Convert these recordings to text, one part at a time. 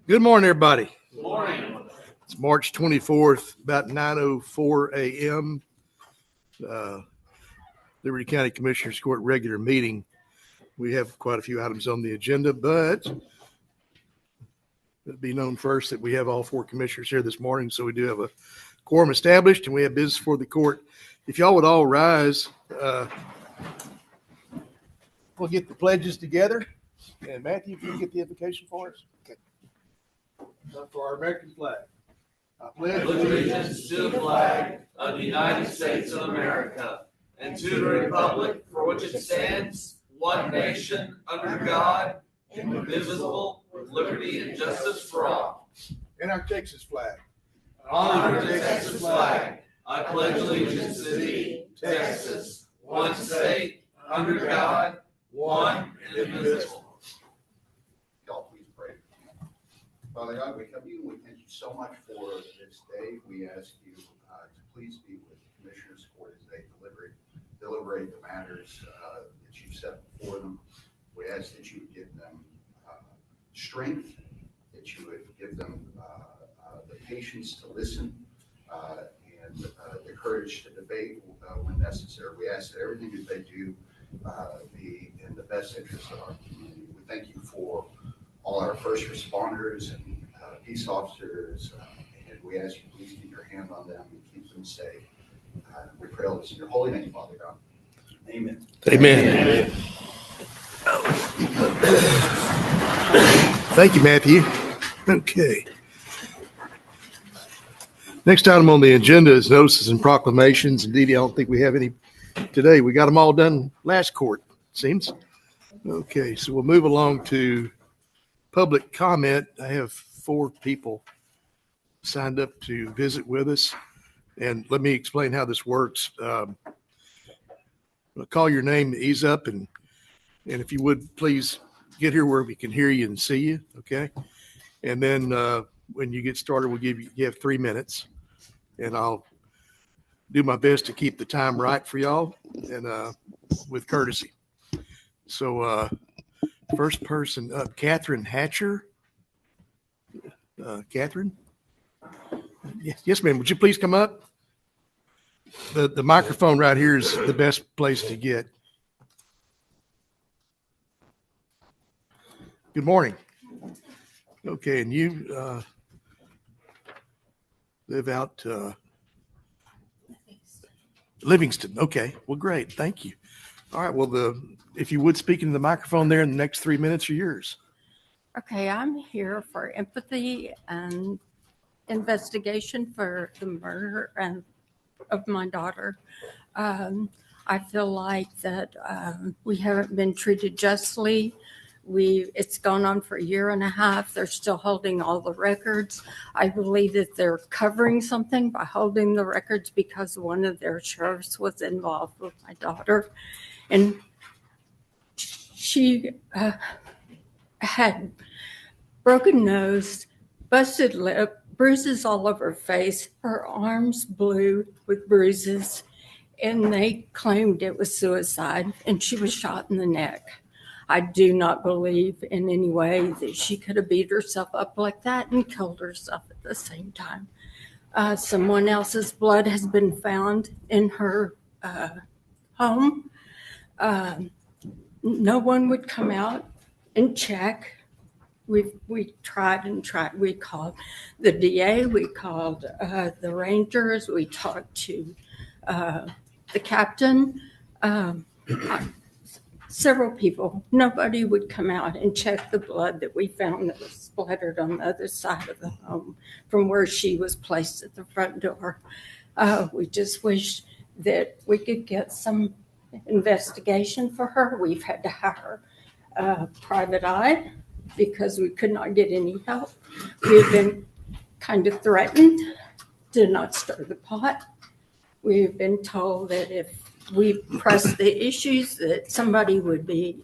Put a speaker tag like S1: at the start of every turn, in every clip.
S1: Good morning, everybody.
S2: Good morning.
S1: It's March 24th, about 9:04 a.m. Liberty County Commissioners Court regular meeting. We have quite a few items on the agenda, but it'll be known first that we have all four commissioners here this morning, so we do have a quorum established, and we have business for the court. If y'all would all rise, we'll get the pledges together. And Matthew, if you get the invocation for us. Okay. For our American flag. I pledge
S2: Allegiance to the flag of the United States of America and to the republic for which it stands, one nation, under God, indivisible, with liberty and justice for all.
S1: And our Texas flag.
S2: Honor to the Texas flag. I pledge allegiance to thee, Texas, one state, under God, one and indivisible.
S3: Y'all please pray. Father God, we come to you and we thank you so much for this day. We ask you to please be with the Commissioners Court as they deliberate the matters that you've set before them. We ask that you would give them strength, that you would give them the patience to listen and the courage to debate when necessary. We ask that everything that they do be in the best interest of our community. We thank you for all our first responders and peace officers, and we ask you please keep your hand on them and keep them safe. We pray all this in your holy name, Father God. Amen.
S1: Amen. Thank you, Matthew. Okay. Next item on the agenda is notices and proclamations. Indeed, I don't think we have any today. We got them all done last court, it seems. Okay, so we'll move along to public comment. I have 4 people signed up to visit with us. And let me explain how this works. I'll call your name, ease up, and if you would, please get here where we can hear you and see you, okay? And then when you get started, we'll you have 3 minutes, and I'll do my best to keep the time right for y'all and with courtesy. So first person up, Catherine Hatcher. Catherine? Yes, ma'am. Would you please come up? The microphone right here is the best place to get. Good morning. Okay, and you live out Livingston. Okay, well, great. Thank you. All right, well, if you would speak into the microphone there, in the next 3 minutes are yours.
S4: Okay, I'm here for empathy and investigation for the murder of my daughter. I feel like that we haven't been treated justly. It's gone on for a year and a half. They're still holding all the records. I believe that they're covering something by holding the records because one of their sheriffs was involved with my daughter. And she had broken nose, busted lip, bruises all over her face, her arms blue with bruises, and they claimed it was suicide, and she was shot in the neck. I do not believe in any way that she could have beat herself up like that and killed herself at the same time. Someone else's blood has been found in her home. No one would come out and check. We tried and tried. We called the DA. We called the Rangers. We talked to the captain. Several people. Nobody would come out and check the blood that we found that was splattered on the other side of the home from where she was placed at the front door. We just wish that we could get some investigation for her. We've had to hire a private eye because we could not get any help. We've been kind of threatened to not stir the pot. We've been told that if we press the issues that somebody would be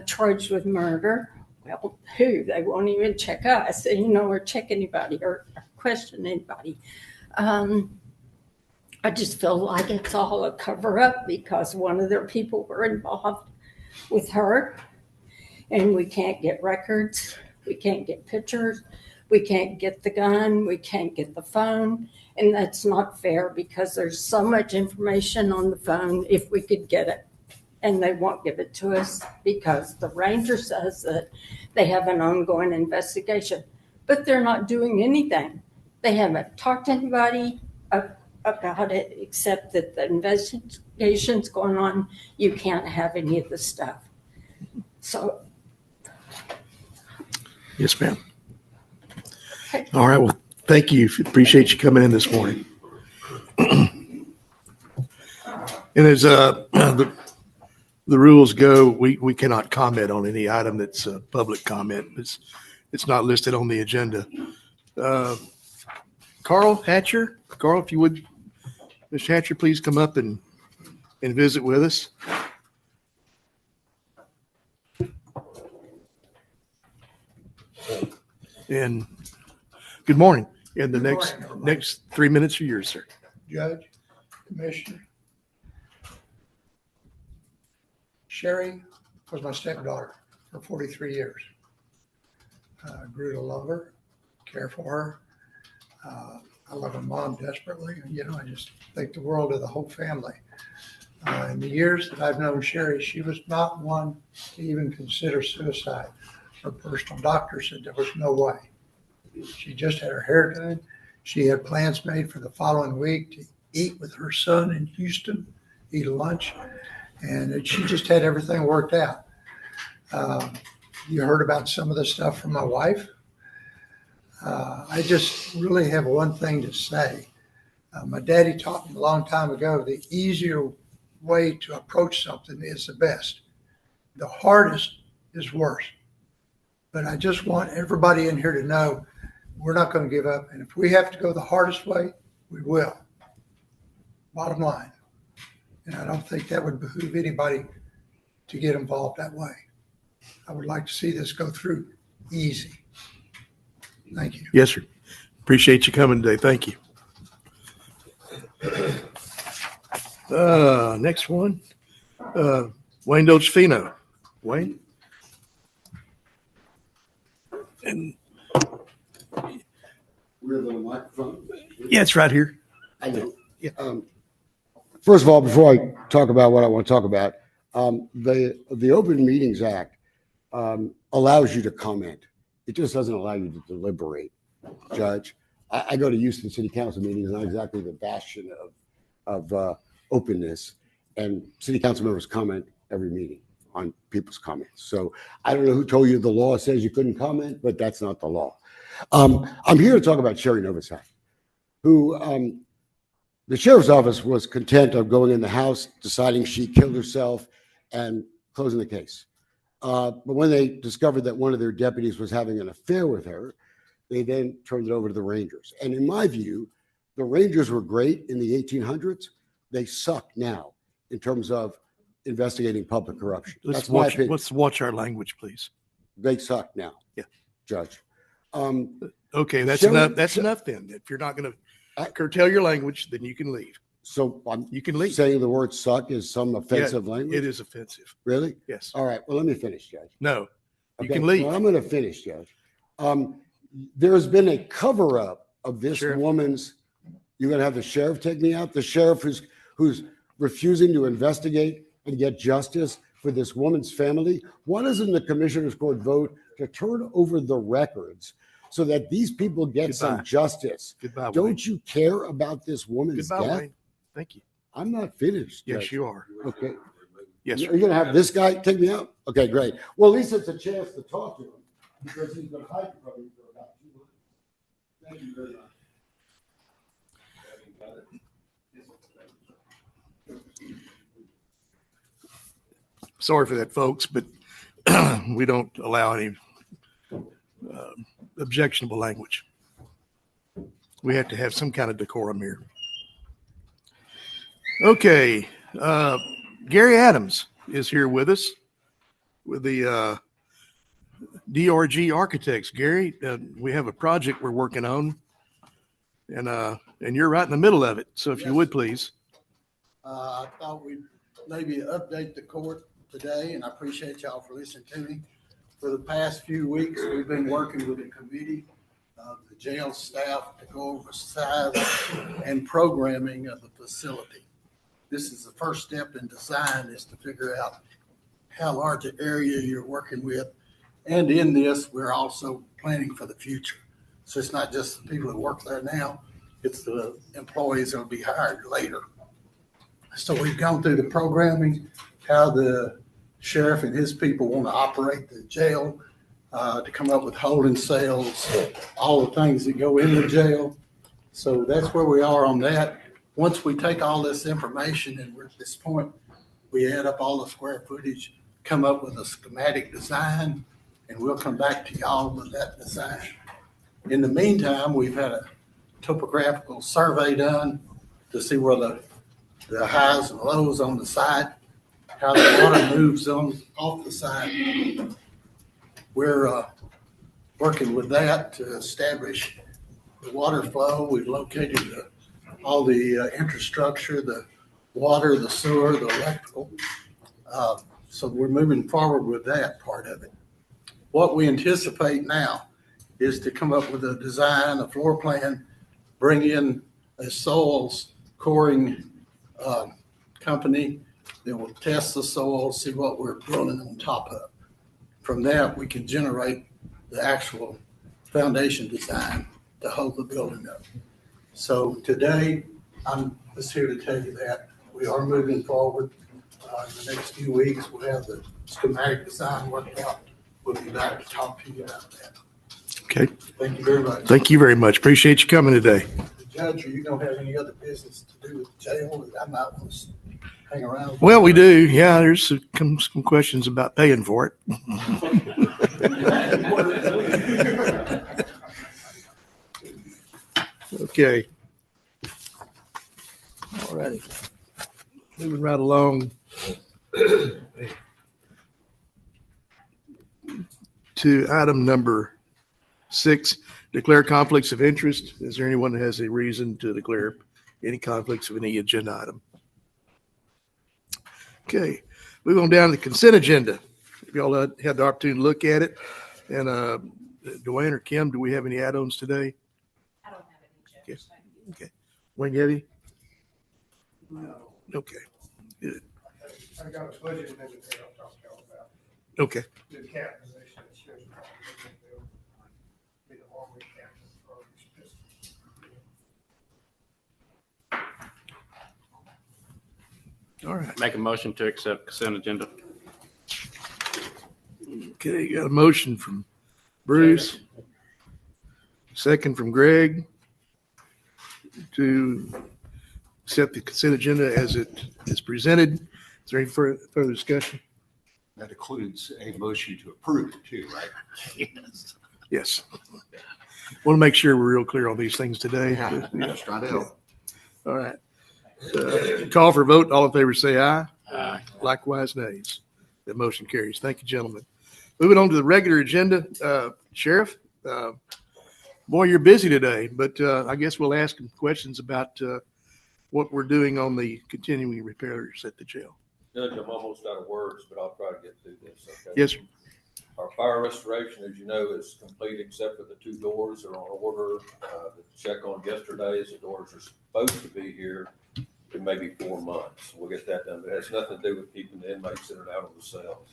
S4: charged with murder. Well, who? They won't even check us, or check anybody or question anybody. I just feel like it's all a cover up because one of their people were involved with her and we can't get records. We can't get pictures. We can't get the gun. We can't get the phone. And that's not fair because there's so much information on the phone if we could get it. And they won't give it to us because the ranger says that they have an ongoing investigation, but they're not doing anything. They haven't talked to anybody about it except that the investigation's going on. You can't have any of the stuff. So.
S1: Yes, ma'am. All right. Well, thank you. Appreciate you coming in this morning. And as the rules go, we cannot comment on any item that's public comment. It's not listed on the agenda. Carl Hatcher, if you would, Mr. Hatcher, please come up and visit with us. And good morning. And the next 3 minutes are yours, sir.
S5: Judge, Commissioner. Sherry was my stepdaughter for 43 years. I grew to love her, care for her. I love her mom desperately. I just think the world of the whole family. In the years that I've known Sherry, she was not one to even consider suicide. Her personal doctor said there was no way. She just had her hair done. She had plans made for the following week to eat with her son in Houston, eat lunch, and she just had everything worked out. You heard about some of the stuff from my wife. I just really have one thing to say. My daddy taught me a long time ago, the easier way to approach something is the best. The hardest is worse. But I just want everybody in here to know we're not going to give up. And if we have to go the hardest way, we will. Bottom line. And I don't think that would behoove anybody to get involved that way. I would like to see this go through easy. Thank you.
S1: Yes, sir. Appreciate you coming today. Thank you. Next one, Wayne Dolcefino. Wayne? And
S6: We're the microphone.
S1: yeah, it's right here.
S6: I know.
S1: Yeah.
S6: First of all, before I talk about what I want to talk about, the Open Meetings Act allows you to comment. It just doesn't allow you to deliberate, Judge. I go to Houston City Council meetings, not exactly the bastion of openness, and City Council members comment every meeting on people's comments. So I don't know who told you the law says you couldn't comment, but that's not the law. I'm here to talk about Sherry Novosad, who the sheriff's office was content of going in the house, deciding she killed herself, and closing the case. But when they discovered that one of their deputies was having an affair with her, they then turned it over to the Rangers. And in my view, the Rangers were great in the 1800s. They suck now in terms of investigating public corruption. That's my opinion.
S1: Let's watch our language, please.
S6: They suck now.
S1: Yeah.
S6: Judge.
S1: Okay, that's
S6: Sherry-
S1: enough. That's enough then. If you're not going to curtail your language, then you can leave.
S6: So I'm
S1: You can leave.
S6: saying the word suck is some offensive language?
S1: It is offensive.
S6: Really?
S1: Yes.
S6: All right. Well, let me finish, Judge.
S1: No, you
S6: Okay,
S1: can leave.
S6: well, I'm going to finish, Judge. There has been a cover-up of this
S1: Sheriff.
S6: woman's. You're going to have the sheriff take me out? The sheriff who's refusing to investigate and get justice for this woman's family? Why doesn't the commissioner's court vote to turn over the records so that these people get
S1: Goodbye.
S6: some justice?
S1: Goodbye, Wayne.
S6: Don't you care about this woman's
S1: Goodbye,
S6: death?
S1: Wayne. Thank you.
S6: I'm not finished.
S1: Yes,
S6: Judge.
S1: you are.
S6: Okay.
S1: Yes,
S6: You're
S1: sir.
S6: going to have this guy take me out? Okay, great. Well, at least it's a chance to talk to him because he's going to hide from me for about 2 months. Thank you very much.
S1: Sorry for that, folks, but we don't allow any objectionable language. We have to have some kind of decorum here. Okay, Gary Adams is here with us with the DRG Architects. Gary, we have a project we're working on, and you're right in the middle of it. So if you would, please.
S7: I thought we'd maybe update the court today, and I appreciate y'all for listening to me. For the past few weeks, we've been working with a committee of the jail staff to go over size and programming of the facility. This is the first step in design, is to figure out how large an area you're working with. And in this, we're also planning for the future. So it's not just the people that work there now, it's the employees that will be hired later. So we've gone through the programming, how the sheriff and his people want to operate the jail, to come up with holding cells, all the things that go in the jail. So that's where we are on that. Once we take all this information and we're at this point, we add up all the square footage, come up with a schematic design, and we'll come back to y'all with that design. In the meantime, we've had a topographical survey done to see where the highs and lows on the site, how the water moves on off the site. We're working with that to establish the water flow. We've located all the infrastructure, the water, the sewer, the electrical. So we're moving forward with that part of it. What we anticipate now is to come up with a design, a floor plan, bring in a soils coring company that will test the soil, see what we're building on top of. From that, we can generate the actual foundation design to hold the building up. So today, I'm just here to tell you that we are moving forward. In the next few weeks, we'll have the schematic design worked out. We'll be back to talk to you about that.
S1: Okay.
S7: Thank you very much.
S1: Thank you very much. Appreciate you coming today.
S7: Judge, are you gonna have any other business to do with the jail that I might want to hang around?
S1: Well, we do. Yeah, there's some questions about paying for it. Okay. All righty. Moving right along to item number 6, declare conflicts of interest. Is there anyone that has a reason to declare any conflicts of any agenda item? Okay, move on down to the consent agenda. If y'all had the opportunity to look at it. And Dwayne or Kim, do we have any add-ons today?
S8: I don't have any, Judge.
S1: Okay. Wayne, you have any?
S5: No.
S1: Okay, good.
S5: I got a budget amendment that I'll talk to y'all about.
S1: Okay.
S5: The cap position that shows be the long week cap.
S1: All right.
S9: Make a motion to accept consent agenda.
S1: Okay, got a motion from Bruce. Second from Greg to accept the consent agenda as it is presented. Is there any further discussion?
S3: That includes a motion to approve it too, right?
S9: Yes.
S1: Yes. Want to make sure we're real clear on these things today.
S3: Yeah, just trying to help.
S1: All right. Call for vote. All in favor, say aye.
S9: Aye.
S1: Likewise, nays. That motion carries. Thank you, gentlemen. Moving on to the regular agenda, Sheriff. Boy, you're busy today, but I guess we'll ask some questions about what we're doing on the continuing repairs at the jail.
S10: Judge, I'm almost out of words, but I'll try to get through this. Okay?
S1: Yes, sir.
S10: Our fire restoration, as you know, is complete except for the 2 doors that are on order. The check on yesterday is the doors are supposed to be here in maybe 4 months. We'll get that done. But it has nothing to do with keeping the inmates in and out of the cells.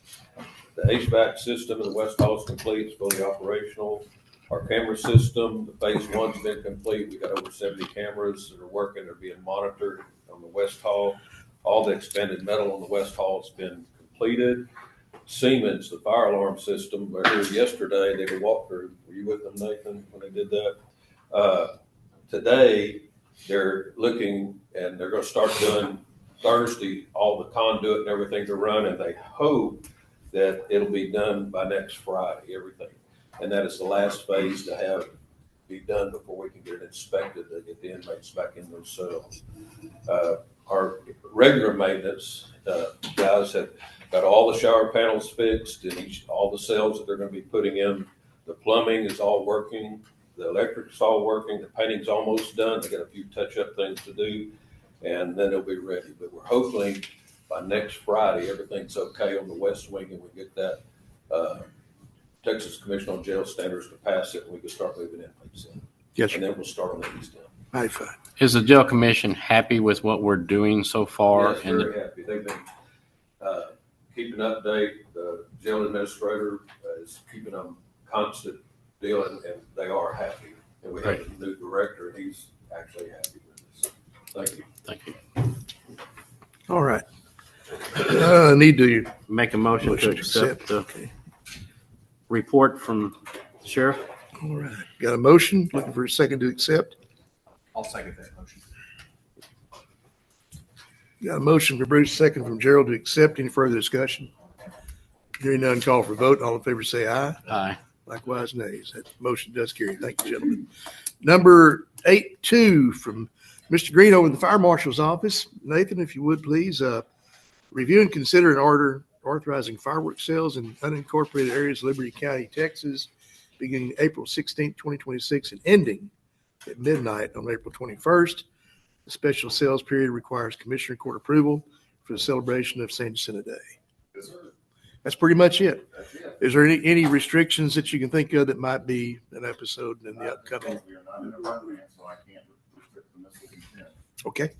S10: The HVAC system in the West Hall is complete. It's fully operational. Our camera system, the phase 1's been complete. We got over 70 cameras that are working. They're being monitored on the West Hall. All the expanded metal on the West Hall has been completed. Siemens, the fire alarm system, were here yesterday. They did a walkthrough. Were you with them, Nathan, when they did that? Today, they're looking and they're going to start doing Thursday all the conduit and everything to run, and they hope that it'll be done by next Friday, everything. And that is the last phase to be done before we can get it inspected to get the inmates back in those cells. Our regular maintenance guys have got all the shower panels fixed in all the cells that they're going to be putting in. The plumbing is all working. The electric's all working. The painting's almost done. They got a few touch-up things to do, and then they'll be ready. But we're hoping by next Friday, everything's okay on the west wing, and we get that Texas Commission on Jail Standards to pass it, and we can start moving inmates in.
S1: Yes,
S10: And
S1: sir.
S10: then we'll start on the east end.
S1: All right, fine.
S9: Is the jail commission happy with what we're doing so far?
S10: Yes,
S9: And
S10: very happy. They've been keeping update. The jail administrator is keeping them constant deal, and they are happy. And we have a new director, and he's actually happy with us. Thank you.
S9: Thank you.
S1: All right. I need to
S9: Make a motion to accept the
S1: Okay.
S9: report from the sheriff.
S1: All right. Got a motion, looking for a second to accept.
S2: I'll second that motion.
S1: Got a motion for Bruce, second from Gerald to accept. Any further discussion? Hearing none, call for vote. All in favor say aye.
S9: Aye.
S1: Likewise, nays. That motion does carry. Thank you, gentlemen. Number 8-2 from Mr. Green over in the fire marshal's office. Nathan, if you would, please, review and consider an order authorizing fireworks sales in unincorporated areas of Liberty County, Texas, beginning April 16th, 2026, and ending at midnight on April 21st. The special sales period requires Commissioner Court approval for the celebration of San Jacinto Day. That's pretty much it. Is there any restrictions that you can think of that might be an episode in the upcoming?
S11: We are not in a program, so I can't restrict the missile intent.
S1: Okay.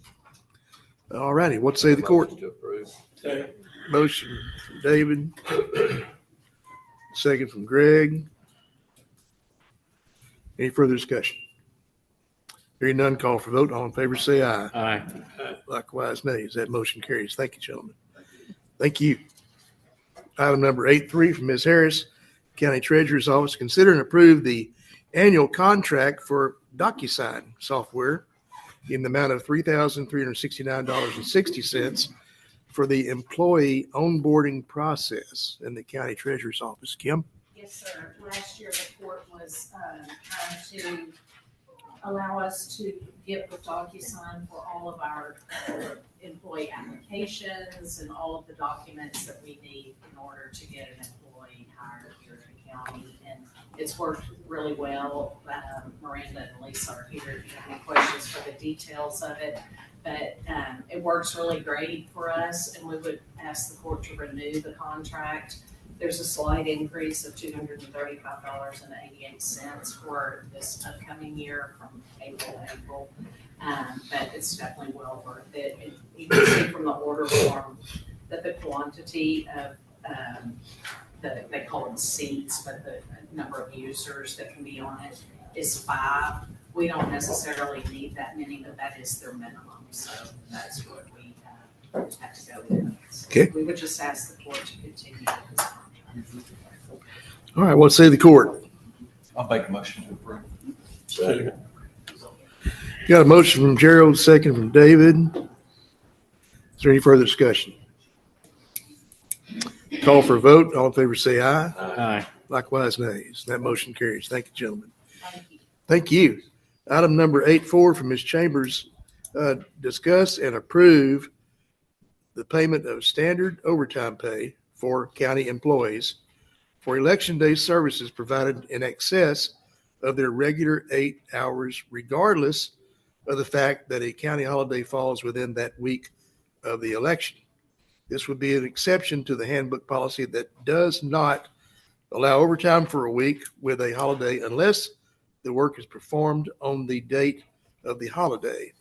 S1: All righty. What say the court?
S10: Motion to approve.
S1: Motion from David. Second from Greg. Any further discussion? Hearing none, call for vote. All in favor, say aye.
S9: Aye.
S1: Likewise, nays. That motion carries. Thank you, gentlemen. Thank you. Item number 8-3 from Ms. Harris, County Treasurer's Office. Consider and approve the annual contract for DocuSign software in the amount of $3,369.60 for the employee onboarding process in the County Treasurer's Office. Kim?
S8: Yes, sir. Last year, the court was trying to allow us to get with DocuSign for all of our employee applications and all of the documents that we need in order to get an employee hired here in the county. And it's worked really well. Miranda and Lisa are here if you have any questions for the details of it. But it works really great for us, and we would ask the court to renew the contract. There's a slight increase of $235.88 for this upcoming year from April to April. But it's definitely well worth it. And you can see from the order form that the quantity of they call them seats, but the number of users that can be on it is 5. We don't necessarily need that many, but that is their minimum. So that's what we have to go with. So
S1: Okay.
S8: we would just ask the court to continue with this contract.
S1: All right. What say the court?
S2: I'll make a motion to approve.
S1: Got a motion from Gerald, second from David. Is there any further discussion? Call for a vote. All in favor say aye.
S9: Aye.
S1: Likewise, nays. That motion carries. Thank you, gentlemen.
S8: Thank you.
S1: Thank you. Item number 8-4 from Ms. Chambers, discuss and approve the payment of standard overtime pay for county employees for election day services provided in excess of their regular 8 hours, regardless of the fact that a county holiday falls within that week of the election. This would be an exception to the handbook policy that does not allow overtime for a week with a holiday unless the work is performed on the date of the holiday.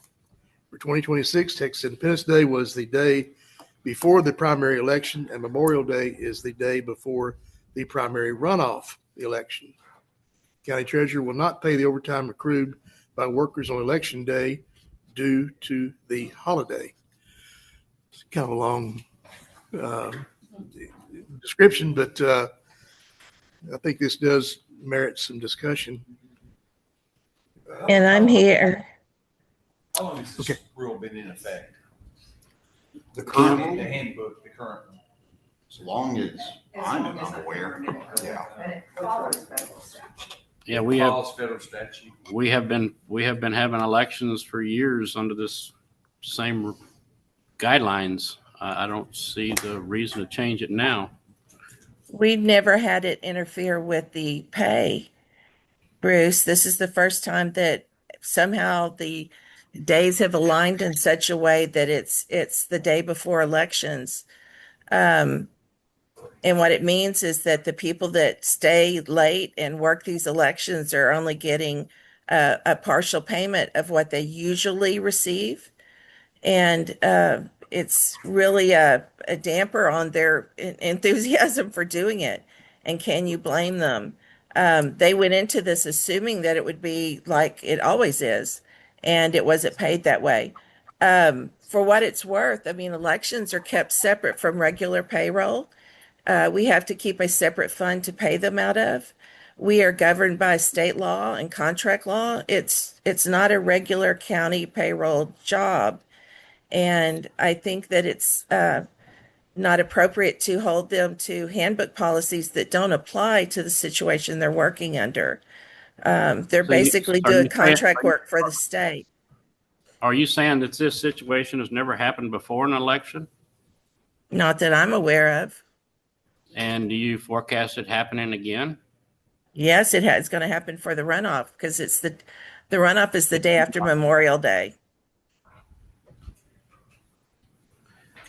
S1: For 2026, Texas Independence Day was the day before the primary election, and Memorial Day is the day before the primary runoff election. County Treasurer will not pay the overtime accrued by workers on election day due to the holiday. It's kind of a long description, but I think this does merit some discussion.
S12: And I'm here.
S2: How long has this
S1: Okay.
S2: rule been in effect?
S3: The
S2: The
S3: current one,
S2: handbook, the current one.
S3: as long as I'm aware, yeah.
S9: Yeah, we have
S2: Follows federal statute.
S9: we have been having elections for years under this same guidelines. I don't see the reason to change it now.
S12: We've never had it interfere with the pay, Bruce. This is the first time that somehow the days have aligned in such a way that it's the day before elections. And what it means is that the people that stay late and work these elections are only getting a partial payment of what they usually receive. And it's really a damper on their enthusiasm for doing it. And can you blame them? They went into this assuming that it would be like it always is, and it wasn't paid that way. For what it's worth, I mean, elections are kept separate from regular payroll. We have to keep a separate fund to pay them out of. We are governed by state law and contract law. It's not a regular county payroll job. And I think that it's not appropriate to hold them to handbook policies that don't apply to the situation they're working under. They're
S9: So you-
S12: basically
S9: are you
S12: doing contract work for the state.
S9: Are you saying that this situation has never happened before an election?
S12: Not that I'm aware of.
S9: And do you forecast it happening again?
S12: Yes, it's going to happen for the runoff because the runoff is the day after Memorial Day.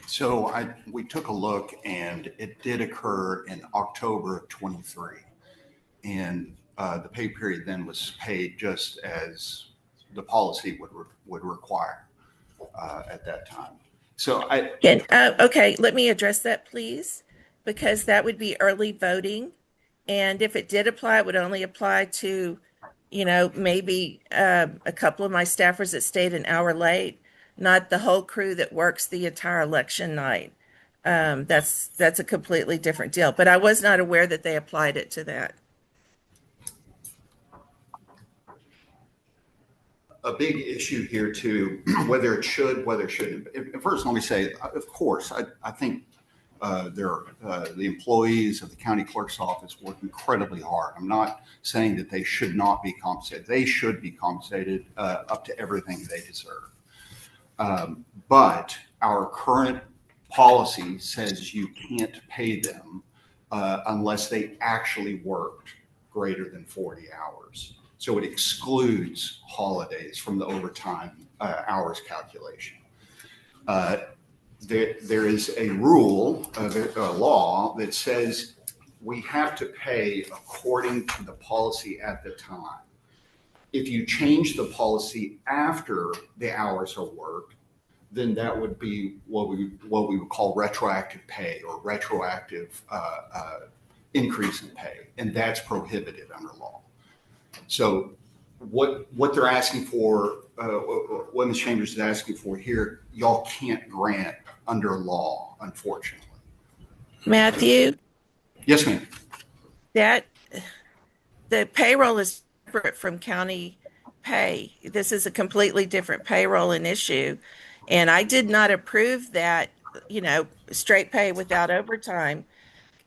S3: So we took a look and it did occur in October of 23. And the pay period then was paid just as the policy would require at that time. So
S12: Okay, let me address that, please, because that would be early voting. And if it did apply, it would only apply to, maybe a couple of my staffers that stayed an hour late, not the whole crew that works the entire election night. That's a completely different deal. But I was not aware that they applied it to that.
S3: a big issue here too, whether it should, whether it shouldn't. First, let me say, of course, I think the employees of the county clerk's office work incredibly hard. I'm not saying that they should not be compensated. They should be compensated up to everything they deserve. But our current policy says you can't pay them unless they actually worked greater than 40 hours. So it excludes holidays from the overtime hours calculation. There is a rule, a law that says we have to pay according to the policy at the time. If you change the policy after the hours are worked, then that would be what we would call retroactive pay or retroactive increase in pay, and that's prohibited under law. So what they're asking for, what Ms. Chambers is asking for here, y'all can't grant under law, unfortunately.
S12: Matthew?
S3: Yes, ma'am.
S12: That the payroll is separate from county pay. This is a completely different payroll and issue. And I did not approve that, straight pay without overtime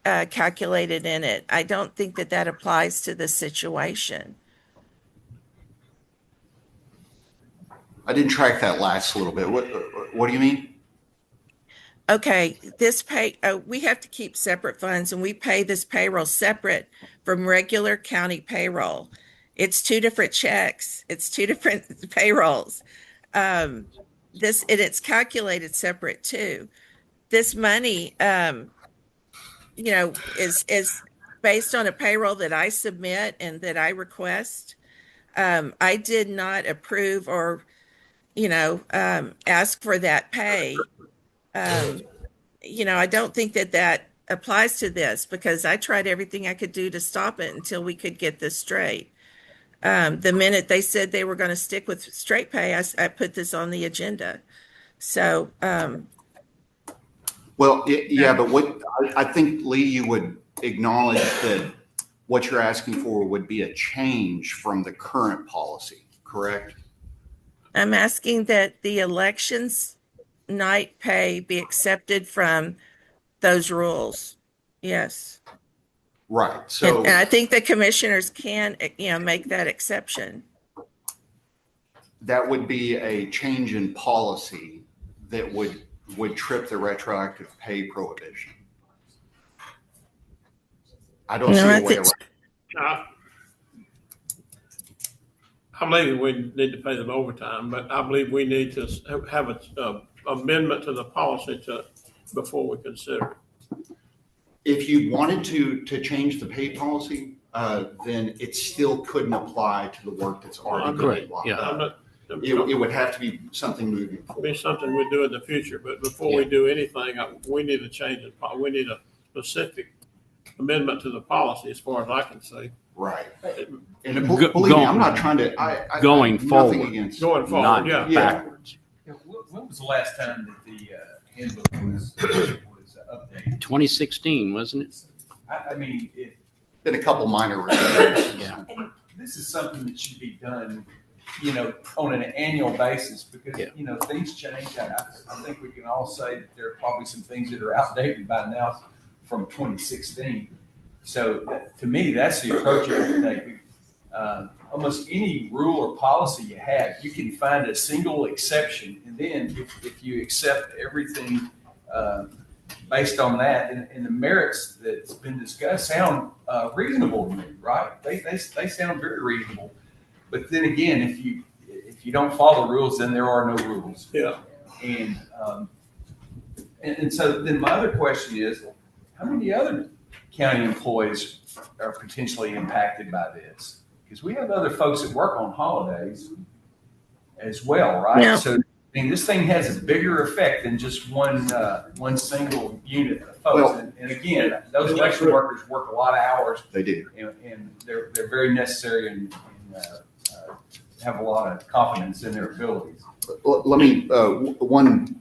S12: calculated in it. I don't think that applies to this situation.
S3: I didn't track that last little bit. What do you mean?
S12: Okay, this pay, we have to keep separate funds and we pay this payroll separate from regular county payroll. It's two different checks. It's two different payrolls. It's calculated separate too. This money, is based on a payroll that I submit and that I request. I did not approve or, ask for that pay. I don't think that applies to this because I tried everything I could do to stop it until we could get this straight. The minute they said they were going to stick with straight pay, I put this on the agenda. So,
S3: well, yeah, but what I think, Lee, you would acknowledge that what you're asking for would be a change from the current policy, correct?
S12: I'm asking that the elections night pay be accepted from those rules. Yes.
S3: Right. So
S12: and I think the commissioners can, make that exception.
S3: That would be a change in policy that would trip the retroactive pay prohibition. I don't see a way around.
S13: I believe we need to pay them overtime, but I believe we need to have an amendment to the policy before we consider it.
S3: If you wanted to change the pay policy, then it still couldn't apply to the work that's already
S9: Correct,
S3: been blocked.
S9: yeah.
S3: It would have to be something moving
S13: Be
S3: forward.
S13: something we do in the future, but before we do anything, we need to change it. We need a specific amendment to the policy, as far as I can see.
S3: Right. And
S9: Go-
S3: believe me, I'm not trying to,
S9: Going
S3: nothing
S9: forward.
S3: against.
S13: Going forward,
S9: Not
S13: yeah.
S9: backwards.
S11: When was the last time that the handbook was updated?
S9: 2016, wasn't it?
S11: I mean,
S3: Been a couple minor repairs.
S9: Yeah.
S11: this is something that should be done, on an annual basis because,
S9: Yeah.
S11: Things change. I think we can all say that there are probably some things that are outdated by now from 2016. So to me, that's the approach I would take. Almost any rule or policy you have, you can find a single exception. And then if you accept everything based on that, and the merits that's been discussed sound reasonable to me, right? They sound very reasonable. But then again, if you don't follow the rules, then there are no rules.
S13: Yeah.
S11: And so then my other question is, how many other county employees are potentially impacted by this? Because we have other folks that work on holidays as well, right?
S12: Yeah.
S11: So, I mean, this thing has a bigger effect than just one single unit of folks.
S3: Well-
S11: and again, those election workers work a lot of hours,
S3: They do.
S11: and they're very necessary and have a lot of confidence in their abilities.
S3: Let me, one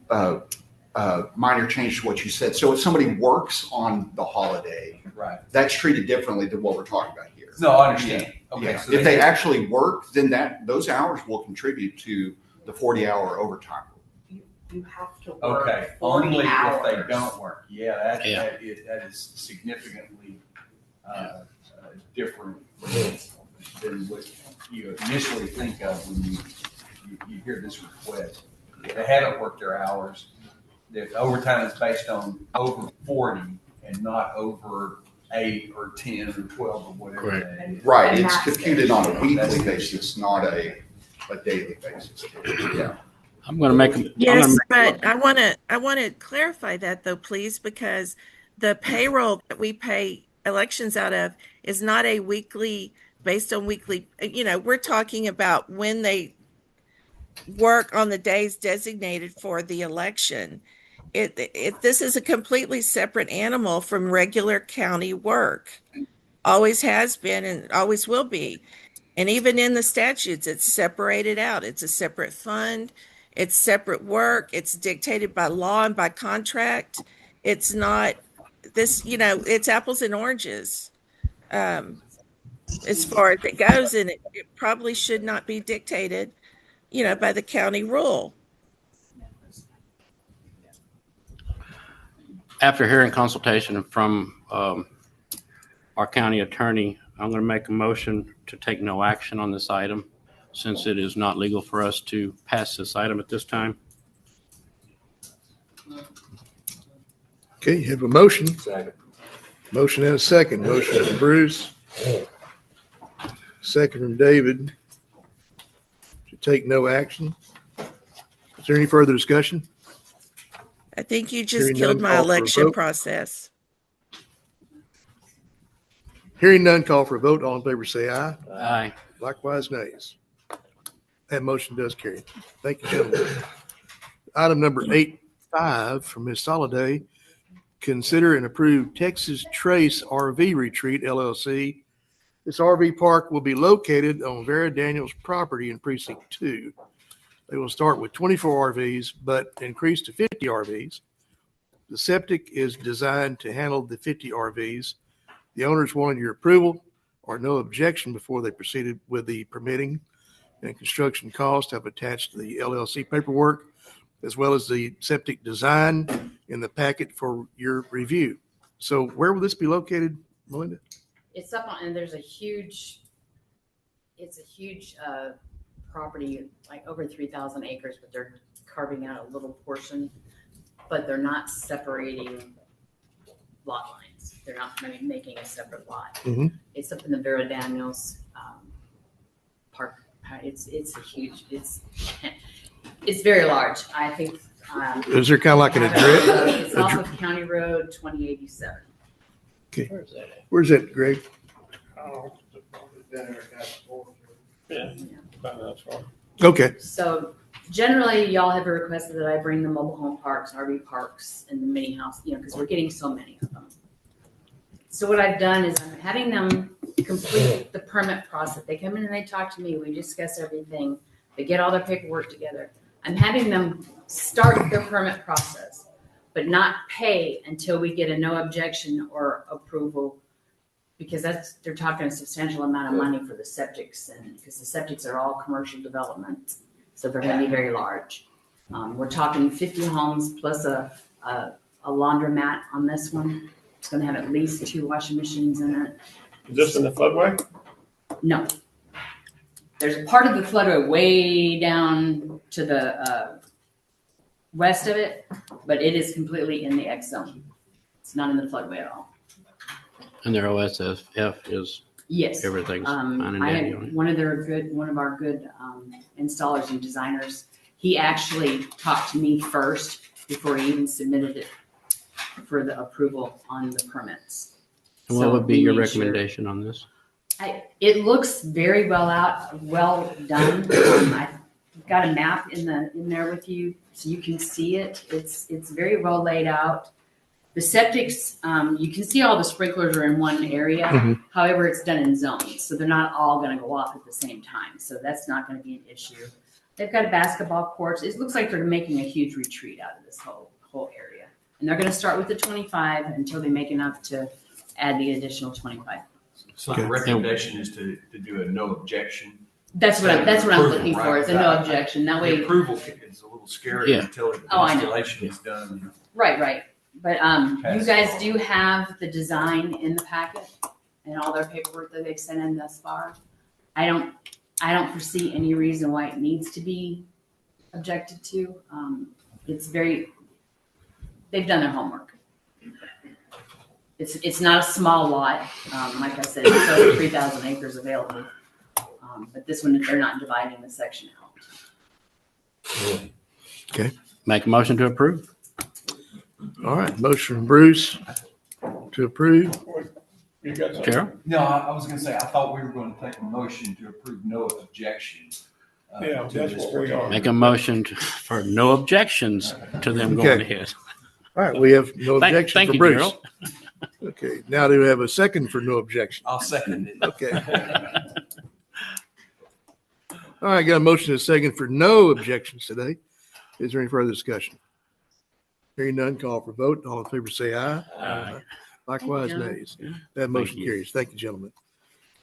S3: minor change to what you said. So if somebody works on the holiday,
S11: Right.
S3: that's treated differently than what we're talking about here.
S11: No, I understand. Okay.
S3: Yeah.
S11: So
S3: If they actually work, then those hours will contribute to the 40-hour overtime.
S8: You have to work
S11: Okay,
S8: 40
S11: only
S8: hours.
S11: if they don't work. Yeah,
S9: Yeah.
S11: that is significantly different than what you initially think of when you hear this request. If they haven't worked their hours, the overtime is based on over 40 and not over 8 or 10 or 12 or whatever.
S9: Correct.
S11: that is.
S3: Right,
S8: And
S3: it's
S8: that's
S3: computed on a
S11: That's
S3: weekly
S11: the
S3: basis, not a daily basis. Yeah.
S9: I'm going to make a.
S12: Yes, but I want to clarify that though, please, because the payroll that we pay elections out of is not a weekly, based on weekly, we're talking about when they work on the days designated for the election. This is a completely separate animal from regular county work. Always has been and always will be. And even in the statutes, it's separated out. It's a separate fund. It's separate work. It's dictated by law and by contract. It's not this, it's apples and oranges as far as it goes. And it probably should not be dictated, by the county rule.
S9: After hearing consultation from our county attorney, I'm going to make a motion to take no action on this item since it is not legal for us to pass this item at this time.
S1: Okay, you have a motion.
S10: Second.
S1: Motion and a second. Motion from Bruce. Second from David. To take no action. Is there any further discussion?
S12: I think you just
S1: Hearing
S12: killed
S1: none,
S12: my
S1: call for a
S12: election
S1: vote.
S12: process.
S1: Hearing none, call for a vote. All in favor, say aye.
S9: Aye.
S1: Likewise, nays. That motion does carry. Thank you, gentlemen. Item number 8.5 from Ms. Soliday. Consider and approve Texas Trace RV Retreat LLC. This RV park will be located on Vera Daniels' property in Precinct 2. They will start with 24 RVs, but increase to 50 RVs. The septic is designed to handle the 50 RVs. The owners wanted your approval or no objection before they proceeded with the permitting and construction costs. Have attached the LLC paperwork as well as the septic design in the packet for your review. So where will this be located, Melinda?
S14: It's up on, and there's it's a huge property, like over 3,000 acres, but they're carving out a little portion, but they're not separating lot lines. They're not making a separate lot.
S1: Mhm.
S14: It's up in the Vera Daniels park. It's a huge, it's very large. I think.
S1: Is there kind of like an address?
S14: It's off of County Road 2087.
S1: Okay.
S9: Where is that at?
S1: Where's that, Greg?
S13: Oh, yeah, about that far.
S1: Okay.
S14: So generally, y'all have requested that I bring the mobile home parks, RV parks, and the mini house, because we're getting so many of them. So what I've done is I'm having them complete the permit process. They come in and they talk to me, we discuss everything, they get all their paperwork together. I'm having them start their permit process, but not pay until we get a no objection or approval, because they're talking a substantial amount of money for the septics, and because the septics are all commercial development, so they're gonna be very large. We're talking 50 homes plus a laundromat on this one. It's gonna have at least 2 washing machines in it.
S13: Is this in the floodway?
S14: No. There's a part of the floodway way down to the west of it, but it is completely in the X zone. It's not in the floodway at all.
S9: And their OSFF is
S14: Yes.
S9: everything's fine and
S14: I
S9: dandy on
S14: had
S9: it.
S14: one of our good installers and designers. He actually talked to me first before he even submitted it for the approval on the permits.
S9: And what
S14: So
S9: would be
S14: he
S9: your
S14: made sure-
S9: recommendation on this?
S14: It looks very well done. I've got a map in there with you, so you can see it. It's very well laid out. The septics, you can see all the sprinklers are in one area.
S1: Mhm.
S14: However, it's done in zones, so they're not all gonna go off at the same time. So that's not gonna be an issue. They've got basketball courts. It looks like they're making a huge retreat out of this whole area. And they're gonna start with the 25 until they make enough to add the additional 25.
S11: So the recommendation is to do a no objection.
S14: That's what I'm
S11: Approval,
S14: looking for,
S11: right?
S14: is a no objection. That way,
S11: The approval is a little scary
S9: Yeah.
S11: until the
S14: Oh, I know.
S11: installation is done.
S14: right. But
S11: Pass
S14: you
S11: it
S14: guys
S11: on.
S14: do have the design in the packet and all their paperwork that they've sent in thus far. I don't foresee any reason why it needs to be objected to. They've done their homework. It's not a small lot. Like I said, it's over 3,000 acres available. But this one, they're not dividing the section out.
S9: Make a motion to approve?
S1: All right. Motion from Bruce to approve.
S13: You got something?
S9: Carol?
S11: No, I was gonna say, I thought we were gonna take a motion to approve no objection.
S13: Yeah,
S11: to
S13: that's
S11: this
S13: what we are.
S9: Make a motion for no objections to them going
S1: Okay.
S9: ahead.
S1: All right. We have no
S9: Thank
S1: objection for
S9: you,
S1: Bruce.
S9: Gerald.
S1: Okay. Now do we have a second for no objection?
S11: I'll second it.
S1: Okay. All right. Got a motion and a second for no objections today. Is there any further discussion? Hearing none, call for vote. All in favor say aye.
S9: Aye.
S1: Likewise,
S14: Thank you,
S1: nays. That motion
S9: you.
S1: carries. Thank you, gentlemen.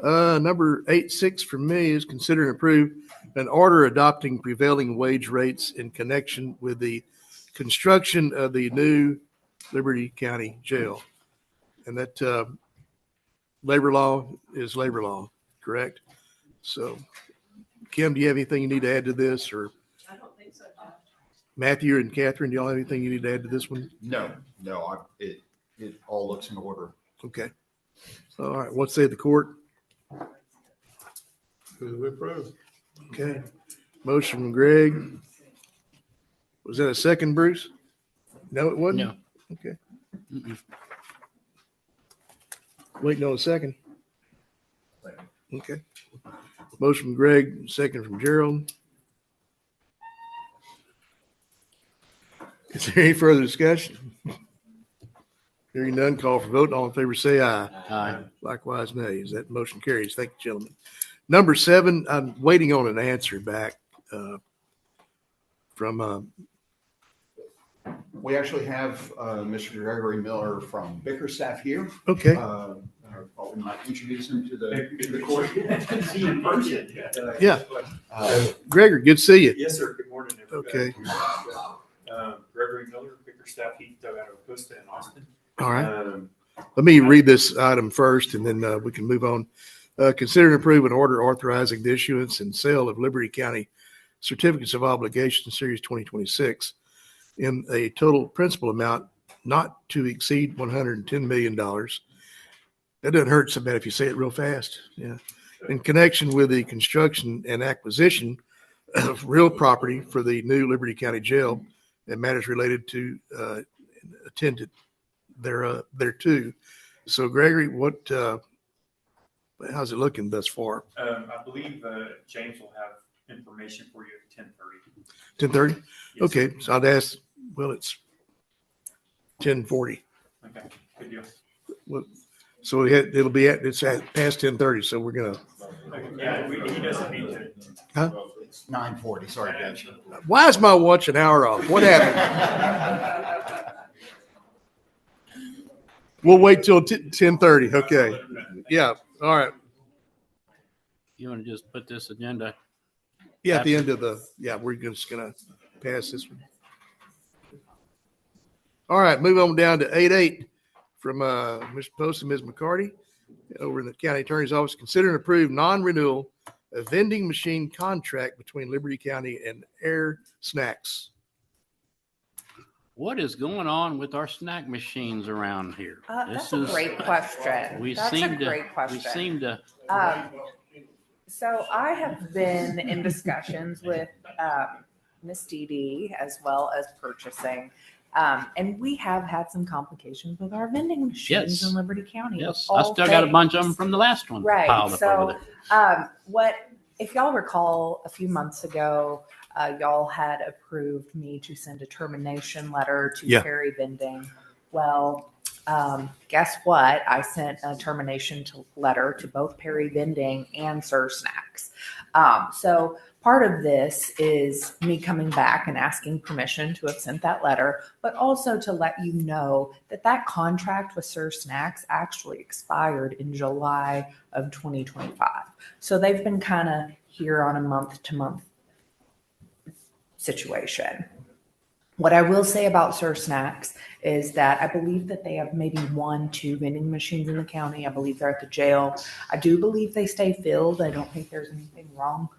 S1: Number 8.6 for me is consider and approve an order adopting prevailing wage rates in connection with the construction of the new Liberty County Jail. And that labor law is labor law, correct? So, Kim, do you have anything you need to add to this, or
S8: I don't think so, Jeff.
S1: Matthew and Catherine, do y'all have anything you need to add to this one?
S3: No, it all looks in order.
S1: Okay. All right. What say the court?
S13: We approve.
S1: Okay. Motion from Greg. Was that a second, Bruce? No, it wasn't?
S9: No.
S1: Okay.
S9: Mm-mm.
S1: Waiting on a second. Okay. Motion from Greg, second from Gerald. Is there any further discussion? Hearing none, call for vote. All in favor, say aye.
S9: Aye.
S1: Likewise, nays. That motion carries. Thank you, gentlemen. Number 7, I'm waiting on an answer back from,
S3: We actually have Mr. Gregory Miller from Bickerstaff here.
S1: okay.
S3: I thought we might introduce him to the court.
S15: See you in person.
S1: Yeah. Gregory, good to see you.
S15: Yes, sir. Good morning, everybody.
S1: Okay.
S15: Gregory Miller, Bickerstaff Heath, out of Costa and Austin.
S1: All right. Let me read this item first, and then we can move on. Consider and approve an order authorizing the issuance and sale of Liberty County Certificates of Obligation Series 2026 in a total principal amount not to exceed $110 million. That doesn't hurt so bad if you say it real fast. Yeah. In connection with the construction and acquisition of real property for the new Liberty County Jail and matters related to attended thereto, So Gregory, how's it looking thus far?
S15: I believe James will have information for you at 10:30.
S1: 10:30?
S15: Yes,
S1: Okay, so I'd ask, well, it's 10:40.
S15: Okay, good deal.
S1: Well, so it's at past 10:30, so we're gonna.
S15: Yeah, he doesn't need to.
S1: Huh?
S3: It's 9:40, sorry, Ben.
S1: Why is my watch an hour off? What happened? We'll wait till 10:30. Okay. Yeah. All right.
S9: You want to just put this agenda?
S1: Yeah, at the end of we're just gonna pass this one. All right, move on down to 8.8 from Mr. Post and Ms. McCarty over in the county attorney's office. Consider and approve non-renewal of vending machine contract between Liberty County and Air Snacks.
S9: What is going on with our snack machines around here?
S16: That's a great question.
S9: We
S16: That's
S9: seem
S16: a great
S9: to.
S16: question.
S9: We seem to.
S16: So I have been in discussions with Miss Dee Dee as well as purchasing. And we have had some complications with our vending machines
S9: Yes.
S16: in Liberty County.
S9: Yes, I still got a bunch of them from the last one
S16: Right.
S9: piled up over
S16: So if y'all recall, a few months ago, y'all had approved me to send a termination letter to Perry Vending. Well, guess what? I sent a termination letter to both Perry Vending and Sir Snacks. So part of this is me coming back and asking permission to have sent that letter, but also to let you know that that contract with Sir Snacks actually expired in July of 2025. So they've been kind of here on a month-to-month situation. What I will say about Sir Snacks is that I believe that they have maybe 1-2 vending machines in the county. I believe they're at the jail. I do believe they stay filled. I don't think there's anything wrong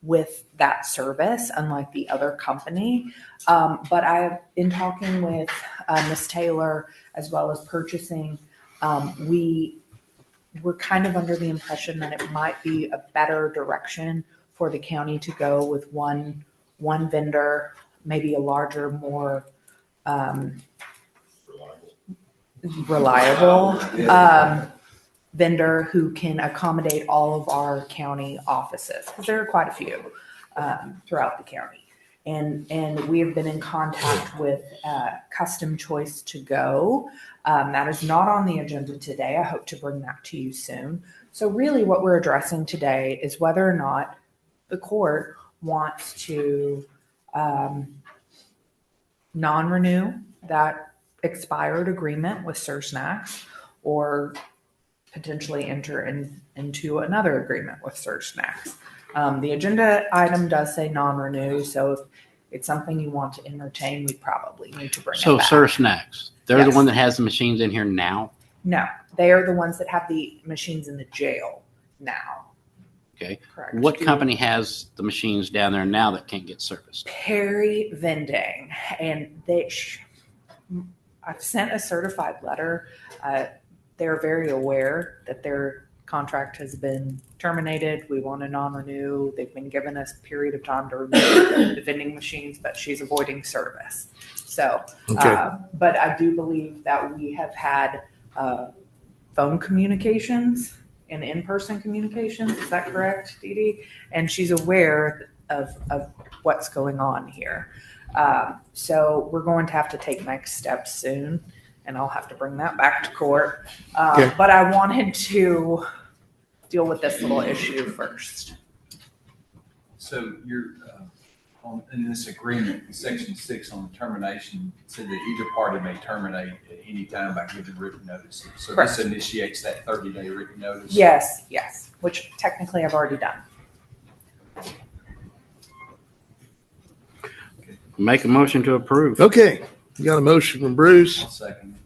S16: with that service, unlike the other company. But I've been talking with Ms. Taylor as well as purchasing. We were kind of under the impression that it might be a better direction for the county to go with one vendor, maybe a larger, more reliable vendor who can accommodate all of our county offices, because there are quite a few throughout the county. And we have been in contact with Custom Choice to Go. That is not on the agenda today. I hope to bring that to you soon. So really what we're addressing today is whether or not the court wants to non-renew that expired agreement with Sir Snacks, or potentially enter into another agreement with Sir Snacks. The agenda item does say non-renew, so if it's something you want to entertain, we probably need to bring it back.
S9: Sir Snacks, they're
S16: Yes.
S9: the one that has the machines in here now?
S16: No, they are the ones that have the machines in the jail now.
S9: Okay.
S16: Correct.
S9: What company has the machines down there now that can't get serviced?
S16: Perry Vending, and I've sent a certified letter. They're very aware that their contract has been terminated. We want to non-renew. They've been given us a period of time to renew the vending machines, but she's avoiding service. So, but I do believe that we have had phone communications and in-person communications. Is that correct, Dee Dee? And she's aware of what's going on here. So we're going to have to take next steps soon, and I'll have to bring that back to court. But I wanted to deal with this little issue first.
S11: So you're, in this agreement, section 6 on the termination said that either party may terminate at any time by giving written notice. So
S16: Correct.
S11: this initiates that 30-day written notice?
S16: Yes, which technically I've already done.
S9: Make a motion to approve.
S1: Okay, you got a motion from Bruce,
S11: I'll second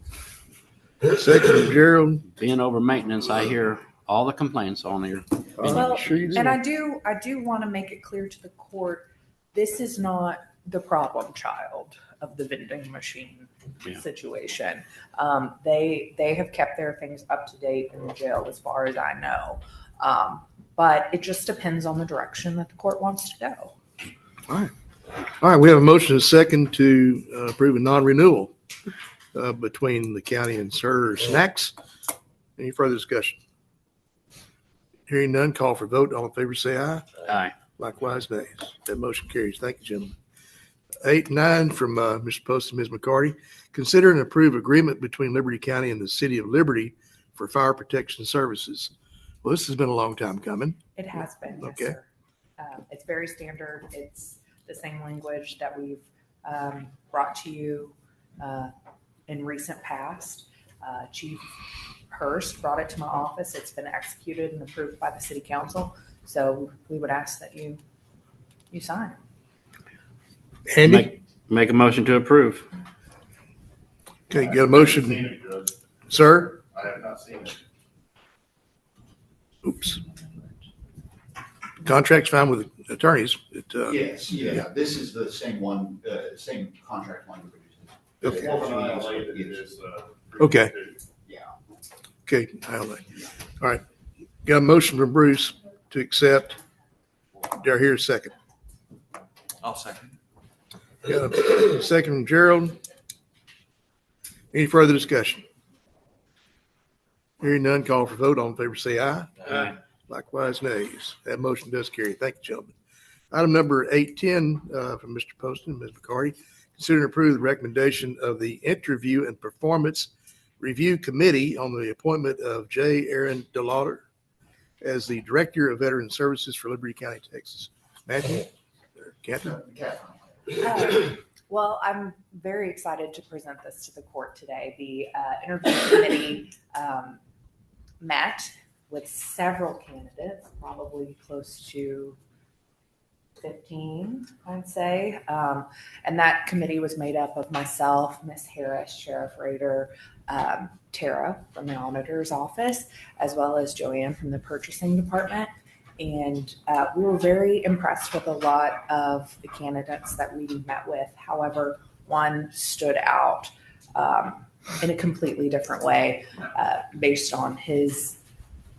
S1: second from Gerald.
S9: Being over maintenance, I hear all the complaints on here.
S16: Well,
S1: Sure you do.
S16: and I do want to make it clear to the court, this is not the problem child of the vending machine situation. They have kept their things up to date in the jail as far as I know. But it just depends on the direction that the court wants to go.
S1: All right, we have a motion and a second to approve a non-renewal between the county and Sir Snacks. Any further discussion? Hearing none, call for vote. All in favor, say aye.
S9: Aye.
S1: Likewise, nays. That motion carries. Thank you, gentlemen. 8 and 9 from Mr. Post and Ms. McCarty. Consider and approve agreement between Liberty County and the City of Liberty for fire protection services. Well, this has been a long time coming.
S16: It has been, yes,
S1: Okay.
S16: sir. It's very standard. It's the same language that we've brought to you in recent past. Chief Hurst brought it to my office. It's been executed and approved by the city council. So we would ask that you sign.
S1: Andy?
S9: Make a motion to approve.
S1: Okay, got a motion. Sir?
S15: I have not seen it.
S1: Oops. Contract's fine with attorneys.
S3: Yes, yeah, this is the same one, same contract language.
S1: Okay.
S3: Yes.
S1: Okay.
S3: Yeah.
S1: Okay, all right. Got a motion from Bruce to accept. Do I hear a second?
S11: I'll second.
S1: Got a second from Gerald. Any further discussion? Hearing none, call for vote. All in favor, say aye.
S9: Aye.
S1: Likewise, nays. That motion does carry. Thank you, gentlemen. Item number 810 from Mr. Poston and Ms. McCarty. Consider and approve the recommendation of the Interview and Performance Review Committee on the appointment of J. Aaron DeLauder as the Director of Veteran Services for Liberty County, Texas. Matthew? Catherine?
S16: Well, I'm very excited to present this to the court today. The interview committee met with several candidates, probably close to 15, I'd say. And that committee was made up of myself, Ms. Harris, Sheriff Rader, Tara from the auditor's office, as well as Joanne from the purchasing department. And we were very impressed with a lot of the candidates that we met with. However, one stood out in a completely different way based on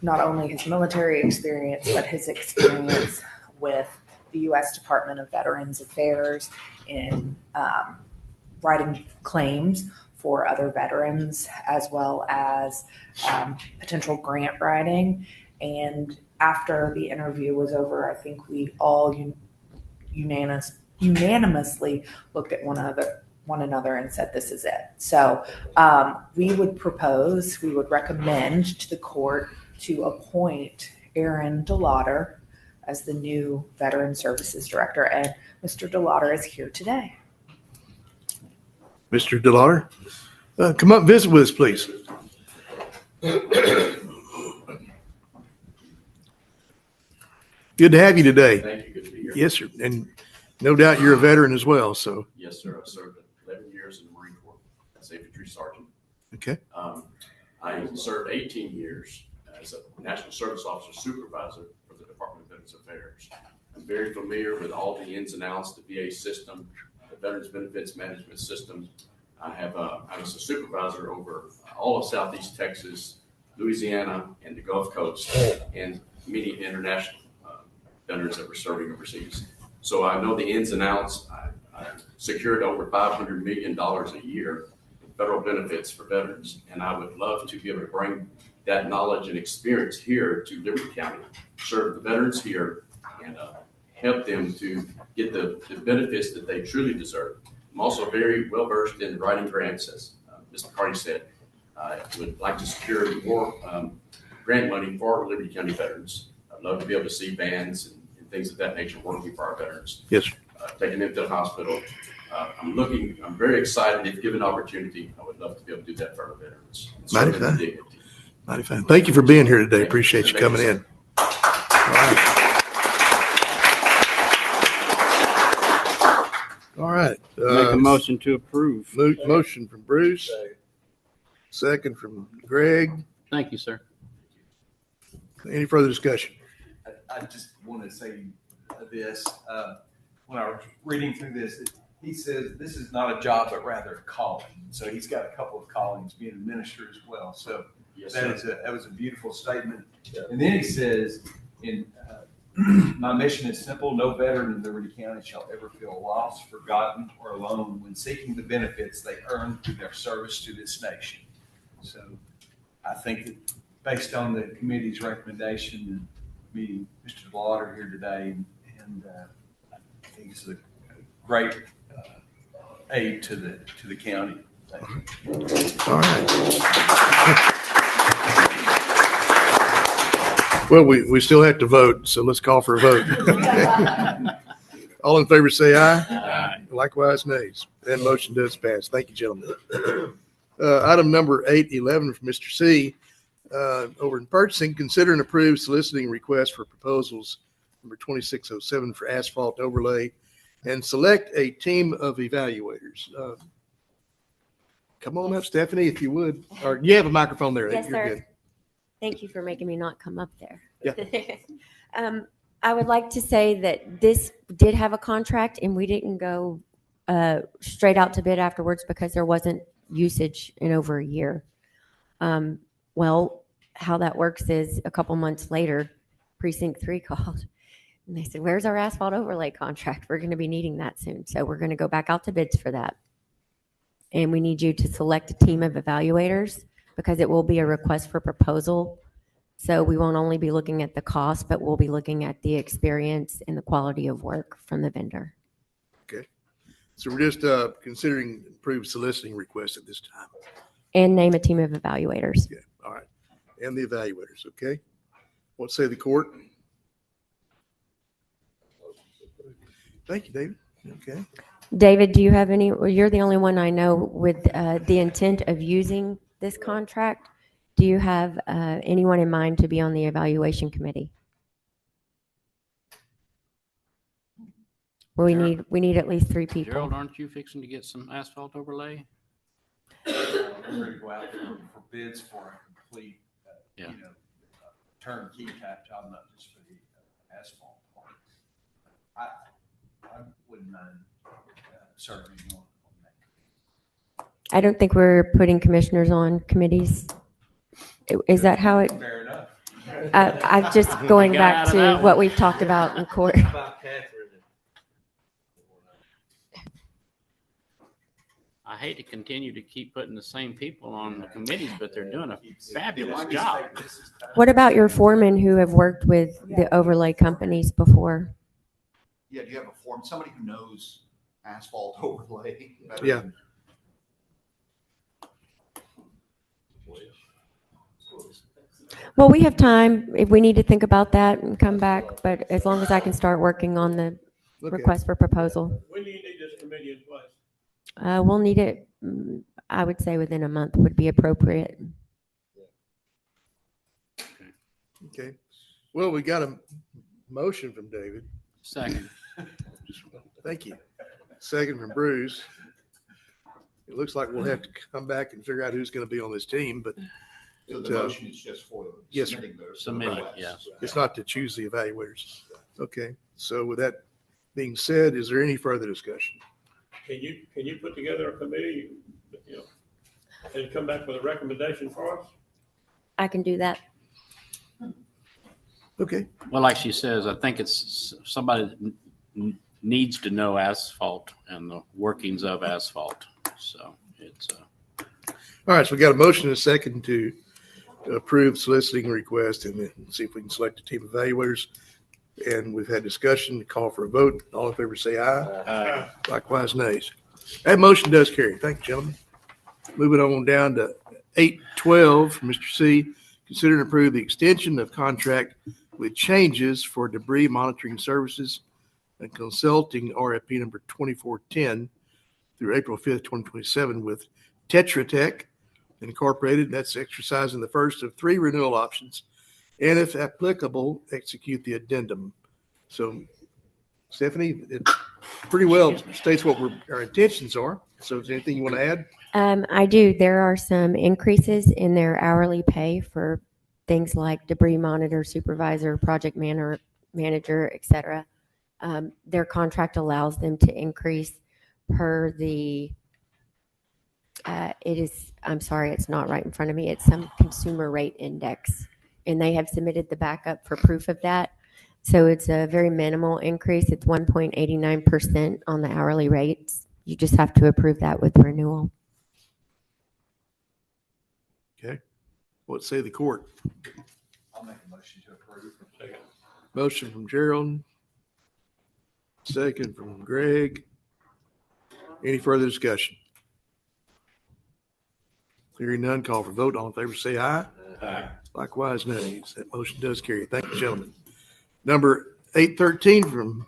S16: not only his military experience, but his experience with the U.S. Department of Veterans Affairs in writing claims for other veterans, as well as potential grant writing. And after the interview was over, I think we all unanimously looked at one another and said, this is it. So we would recommend to the court to appoint Aaron DeLauder as the new Veteran Services Director. And Mr. DeLauder is here today.
S1: Mr. DeLauder, come up and visit with us, please. Good to have you today.
S17: Thank you. Good to be here.
S1: Yes, sir. And no doubt you're a veteran as well, so.
S17: Yes, sir. I served 11 years in the Marine Corps as infantry sergeant.
S1: Okay.
S17: I served 18 years as a National Service Officer Supervisor for the Department of Veterans Affairs. I'm very familiar with all the ins and outs, the VA system, the Veterans Benefits Management System. I was a supervisor over all of Southeast Texas, Louisiana, and the Gulf Coast, and many international veterans that were serving overseas. So I know the ins and outs. I secured over $500 million a year in federal benefits for veterans, and I would love to be able to bring that knowledge and experience here to Liberty County, serve the veterans here, and help them to get the benefits that they truly deserve. I'm also very well versed in writing grants, as Ms. McCarty said. I would like to secure more grant money for Liberty County veterans. I'd love to be able to see bands and things of that nature working for our veterans.
S1: Yes.
S17: Taking them to the hospital. I'm very excited. If given opportunity, I would love to be able to do that for our veterans.
S1: Mighty fine. Mighty fine. Thank you for being here today. Appreciate you coming in. All right.
S9: Make a motion to approve.
S1: Motion from Bruce. Second from Greg.
S9: Thank you, sir.
S1: Any further discussion?
S11: I just want to say this. When I was reading through this, he says this is not a job, but rather a calling. So he's got a couple of callings, being a minister as well. So that was a beautiful statement. Yeah. And then he says, my mission is simple. No veteran in Liberty County shall ever feel lost, forgotten, or alone when seeking the benefits they earn through their service to this nation. So I think that based on the committee's recommendation and meeting Mr. Lauder here today, and I think it's a great aid to the county.
S1: All right. Well, we still have to vote, so let's call for a vote. All in favor say aye.
S9: Aye.
S1: Likewise, nays. And motion does pass. Thank you, gentlemen. Item number 811 from Mr. C. Over in purchasing, consider and approve soliciting requests for proposals number 2607 for asphalt overlay and select a team of evaluators. Come on up, Stephanie, if you would. Or you have a microphone there.
S18: Yes,
S1: You're
S18: sir.
S1: good.
S18: Thank you for making me not come up there.
S1: Yeah.
S18: I would like to say that this did have a contract and we didn't go straight out to bid afterwards because there wasn't usage in over a year. Well, how that works is a couple months later, Precinct 3 called and they said, "Where's our asphalt overlay contract? We're going to be needing that soon. So we're going to go back out to bids for that. And we need you to select a team of evaluators because it will be a request for proposal. So we won't only be looking at the cost, but we'll be looking at the experience and the quality of work from the vendor."
S1: Okay. So we're just considering approved soliciting requests at this time.
S18: And name a team of evaluators.
S1: Okay. All right. And the evaluators. Okay. What say the court? Thank you, David. Okay.
S18: David, do you have any, well, you're the only one I know with the intent of using this contract. Do you have anyone in mind to be on the evaluation committee? Well, we need at least 3 people.
S9: Gerald, aren't you fixing to get some asphalt overlay?
S11: We're ready to go out for bids for a complete,
S9: Yeah.
S11: turnkey type job, not just for the asphalt part. I wouldn't mind serving on that.
S18: I don't think we're putting commissioners on committees. Is that how it?
S11: Fair enough.
S18: I'm just going
S9: Get
S18: back
S9: out of
S18: to
S9: that
S18: what
S9: one.
S18: we've talked about in court.
S9: I hate to continue to keep putting the same people on the committees, but they're doing a fabulous job.
S18: What about your foremen who have worked with the overlay companies before?
S3: Yeah, do you have a form, somebody who knows asphalt overlay? better
S1: Yeah.
S3: than-
S18: Well, we have time if we need to think about that and come back, but as long as I can start working on the
S1: Okay.
S18: request for proposal.
S13: When do you need this committee in place?
S18: We'll need it, I would say within a month would be appropriate.
S1: Okay. Well, we got a motion from David.
S9: Second.
S1: Thank you. Second from Bruce. It looks like we'll have to come back and figure out who's going to be on this team, but
S3: So the motion is just for
S1: Yes, sir.
S3: submitting those.
S9: Submitting,
S3: requests.
S9: yes.
S1: it's not to choose the evaluators. Okay. So with that being said, is there any further discussion?
S13: Can you put together a committee, and come back with a recommendation for us?
S18: I can do that.
S1: Okay.
S9: Well, like she says, I think it's somebody that needs to know asphalt and the workings of asphalt. So it's,
S1: All right. So we got a motion and a second to approve soliciting request and then see if we can select a team of evaluators. And we've had discussion, call for a vote. All in favor say aye. Likewise, nays. That motion does carry. Thank you, gentlemen. Moving on down to 812 from Mr. C. Consider and approve the extension of contract with changes for debris monitoring services and consulting RFP number 2410 through April 5th, 2027 with Tetra Tech Incorporated. That's exercising the first of 3 renewal options. And if applicable, execute the addendum. So Stephanie, it pretty well states what our intentions are. So is there anything you want to add?
S18: I do. There are some increases in their hourly pay for things like debris monitor, supervisor, project manager, et cetera. Their contract allows them to increase per the, I'm sorry, it's not right in front of me. It's some consumer rate index. And they have submitted the backup for proof of that. So it's a very minimal increase. It's 1.89% on the hourly rates. You just have to approve that with renewal.
S1: Okay. What say the court?
S11: I'll make a motion to approve.
S1: Motion from Gerald. Second from Greg. Any further discussion? Hearing none, call for vote. All in favor, say aye.
S9: Aye.
S1: Likewise, nays. That motion does carry. Thank you, gentlemen. Number 813 from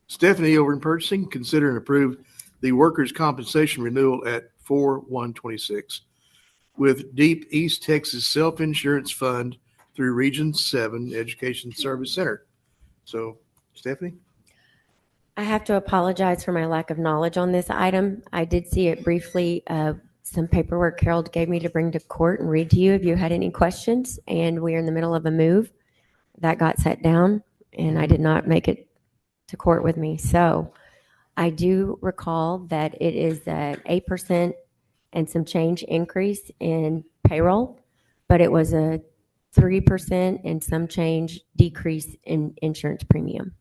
S1: Stephanie over in purchasing, consider and approve the workers' compensation renewal at 4/1/26 with Deep East Texas Self-Insurance Fund through Region 7 Education Service Center. So, Stephanie?
S18: I have to apologize for my lack of knowledge on this item. I did see it briefly, some paperwork Harold gave me to bring to court and read to you if you had any questions. And we're in the middle of a move that got set down, and I did not make it to court with me. So I do recall that it is an 8% and some change increase in payroll, but it was a 3% and some change decrease in insurance premium.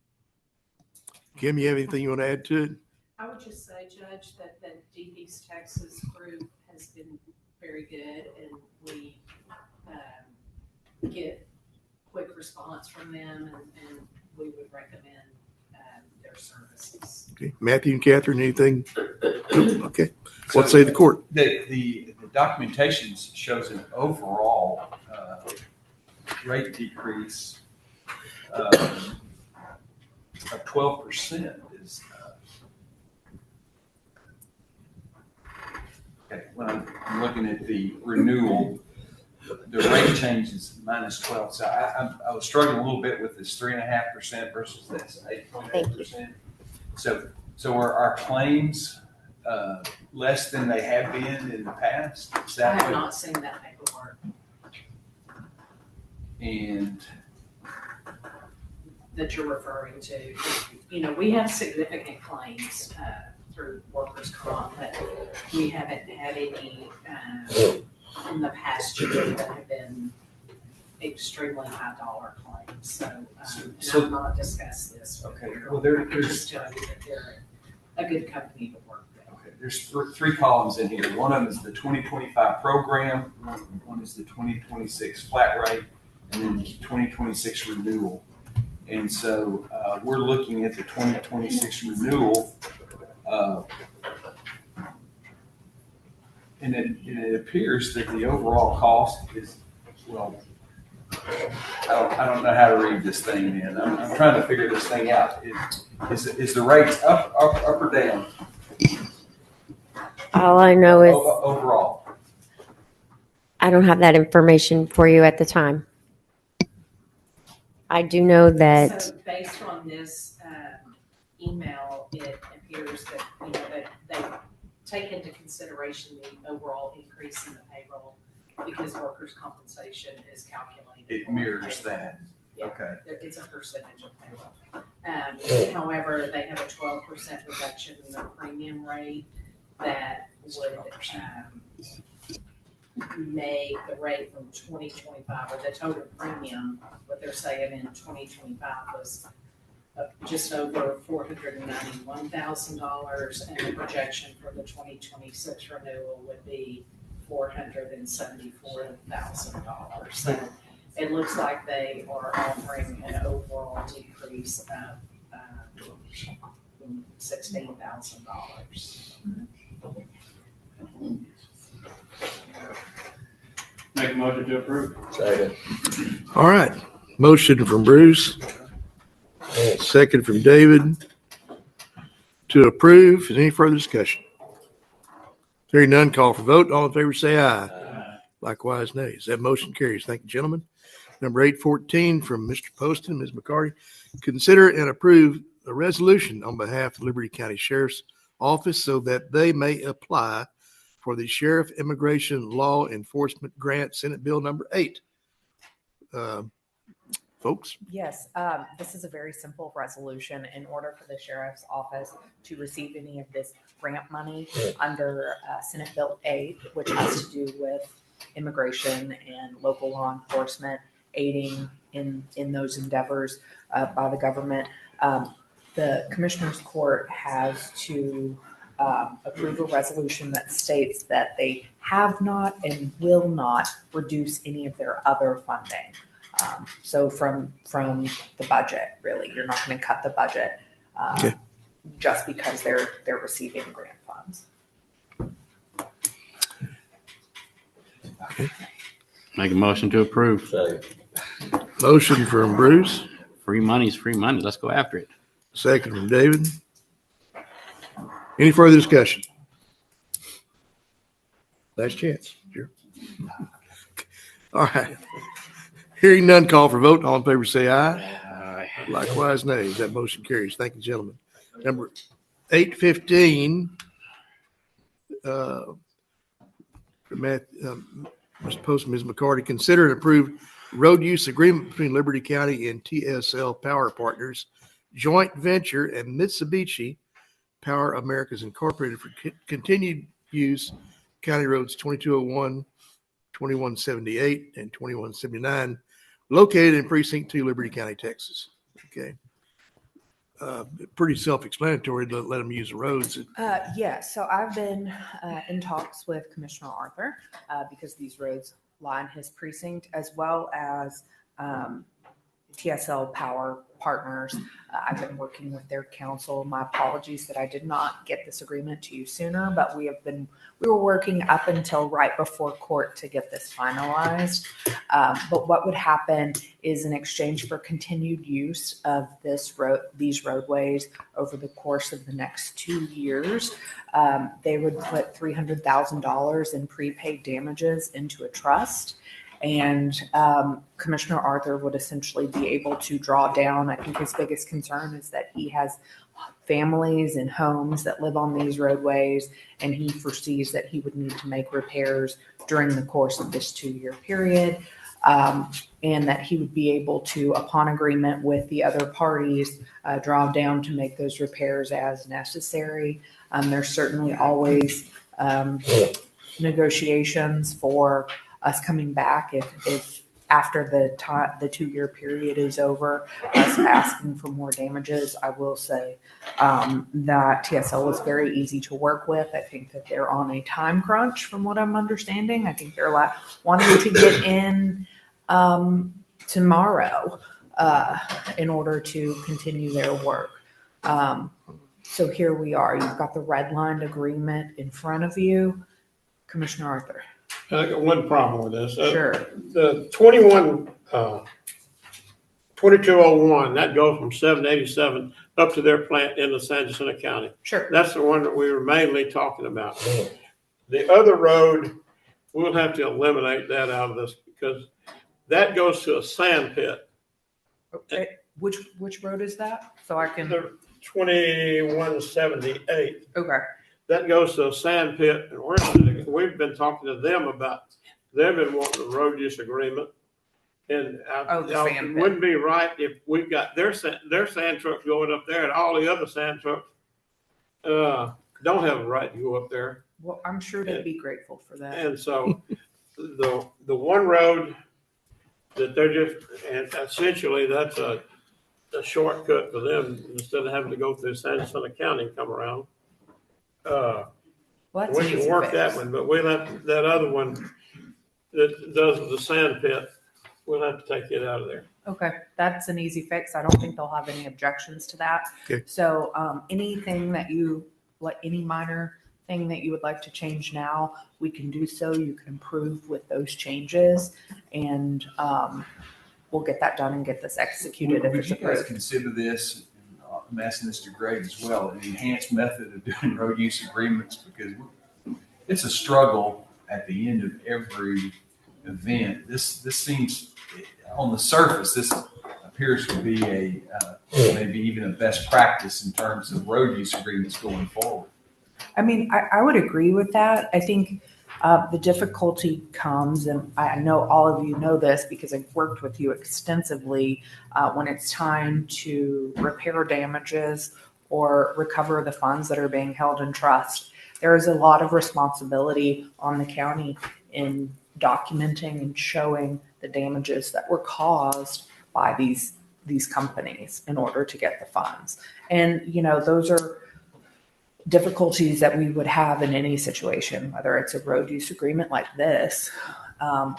S1: Kim, you have anything you want to add to it?
S8: I would just say, Judge, that the Deep East Texas group has been very good, and we get quick response from them, and we would recommend their services.
S1: Okay. Matthew and Catherine, anything? Okay. What say the court?
S11: The documentation shows an overall rate decrease of 12% is okay. When I'm looking at the renewal, the rate change is -12. So I was struggling a little bit with this 3.5% versus this 8.8%. So are our claims less than they have been in the past? Is
S8: I
S11: that
S8: have
S11: what-
S8: not seen that paperwork
S11: And
S8: that you're referring to. You know, we have significant claims through workers' comp, but we haven't had any in the past year that have been extremely high dollar claims. So, and
S11: So-
S8: I've not discussed this. with
S11: Okay,
S8: you.
S11: well, there-
S8: I'm just telling you that they're a good company to work with.
S11: okay, there's three columns in here. One of them is the 2025 program, one is the 2026 flat rate, and then 2026 renewal. And so we're looking at the 2026 renewal. And it appears that the overall cost is, well, I don't know how to read this thing, man. I'm trying to figure this thing out. Is the rates up or down
S18: All I know is
S11: overall?
S18: I don't have that information for you at the time. I do know that
S8: So based on this email, it appears that, you know, that they take into consideration the overall increase in the payroll because workers' compensation is calculated.
S11: It mirrors that.
S8: Yeah,
S11: Okay.
S8: it's a percentage of payroll. However, they have a 12% reduction in the premium rate that would make the rate from 2025, or the total premium, what they're saying in 2025 was just over $491,000, and the projection for the 2026 renewal would be $474,000. So it looks like they are offering an overall decrease of $16,000.
S9: Make a motion to approve.
S2: Second.
S1: All right. Motion from Bruce. Second from David to approve. Is any further discussion? Hearing none, call for vote. All in favor, say aye. Likewise, nays. That motion carries. Thank you, gentlemen. Number 814 from Mr. Poston, Ms. McCarty. Consider and approve a resolution on behalf of Liberty County Sheriff's Office so that they may apply for the Sheriff Immigration Law Enforcement Grant, Senate Bill number 8. Folks?
S16: Yes, this is a very simple resolution. In order for the sheriff's office to receive any of this grant money under Senate Bill 8, which has to do with immigration and local law enforcement, aiding in those endeavors by the government, the Commissioner's Court has to approve a resolution that states that they have not and will not reduce any of their other funding. So from the budget, really, you're not going to cut the budget
S1: Okay.
S16: just because they're receiving grant funds.
S9: Make a motion to approve.
S1: Motion from Bruce,
S9: Free money's free money. Let's go after it.
S1: second from David. Any further discussion? Last chance. Sure. All right. Hearing none, call for vote. All in favor, say aye. Likewise, nays. That motion carries. Thank you, gentlemen. Number 815. Mr. Post, Ms. McCarty, consider and approve road use agreement between Liberty County and TSL Power Partners joint venture and Mitsubishi Power Americas Incorporated for continued use County Roads 2201, 2178, and 2179, located in Precinct 2, Liberty County, Texas. Okay. Pretty self-explanatory to let them use the roads.
S16: Yeah, so I've been in talks with Commissioner Arthur because these roads lie in his precinct, as well as TSL Power Partners. I've been working with their counsel. My apologies that I did not get this agreement to you sooner, but we were working up until right before court to get this finalized. But what would happen is, in exchange for continued use of these roadways over the course of the next 2 years, they would put $300,000 in prepaid damages into a trust. And Commissioner Arthur would essentially be able to draw down. I think his biggest concern is that he has families and homes that live on these roadways, and he foresees that he would need to make repairs during the course of this 2-year period, and that he would be able to, upon agreement with the other parties, draw down to make those repairs as necessary. There's certainly always negotiations for us coming back if after the 2-year period is over, us asking for more damages. I will say that TSL was very easy to work with. I think that they're on a time crunch from what I'm understanding. I think they're wanting to get in tomorrow in order to continue their work. So here we are. You've got the red line agreement in front of you. Commissioner Arthur.
S13: I got one problem with this.
S16: Sure.
S13: The 2201, that goes from 787 up to their plant in the San Jacinto County.
S16: Sure.
S13: That's the one that we were mainly talking about. The other road, we'll have to eliminate that out of this because that goes to a sand pit.
S16: Okay. Which road is that? So I can.
S13: The 2178.
S16: Okay.
S13: That goes to a sand pit, and we've been talking to them about. They've been wanting a road use agreement, and it wouldn't be right if we've got their sand trucks going up there, and all the other sand trucks don't have a right to go up there.
S16: Well, I'm sure they'd be grateful for that.
S13: And so, the one road that they're just, and essentially that's a shortcut for them instead of having to go through San Jacinto County and come around. We can work that one, but we'll have that other one that does the sand pit. We'll have to take it out of there.
S16: Okay, that's an easy fix. I don't think they'll have any objections to that.
S1: Okay.
S16: So anything that you like, any minor thing that you would like to change now, we can do so. You can improve with those changes, and we'll get that done and get this executed.
S11: Would you guys consider this? I'm asking this to Greg as well, an enhanced method of doing road use agreements, because it's a struggle at the end of every event. This seems, on the surface, this appears to be maybe even a best practice in terms of road use agreements going forward.
S16: I mean, I would agree with that. I think the difficulty comes, and I know all of you know this because I've worked with you extensively, when it's time to repair damages or recover the funds that are being held in trust. There is a lot of responsibility on the county in documenting and showing the damages that were caused by these companies in order to get the funds. And, those are difficulties that we would have in any situation, whether it's a road use agreement like this,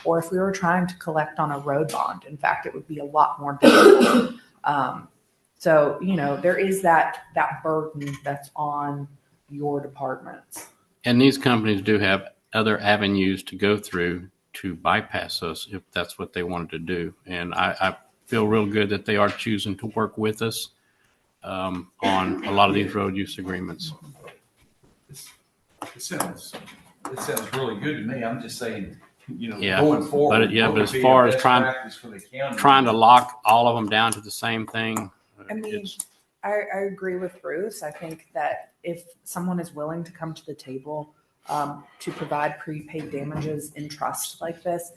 S16: or if we were trying to collect on a road bond. In fact, it would be a lot more difficult. So, there is that burden that's on your departments.
S9: And these companies do have other avenues to go through to bypass us if that's what they wanted to do. And I feel real good that they are choosing to work with us on a lot of these road use agreements.
S11: It sounds really good to me. I'm just saying,
S9: Yeah,
S11: going forward.
S9: But as far as trying to lock all of them down to the same thing,
S16: I mean, I agree with Bruce. I think that if someone is willing to come to the table to provide prepaid damages in trust like this,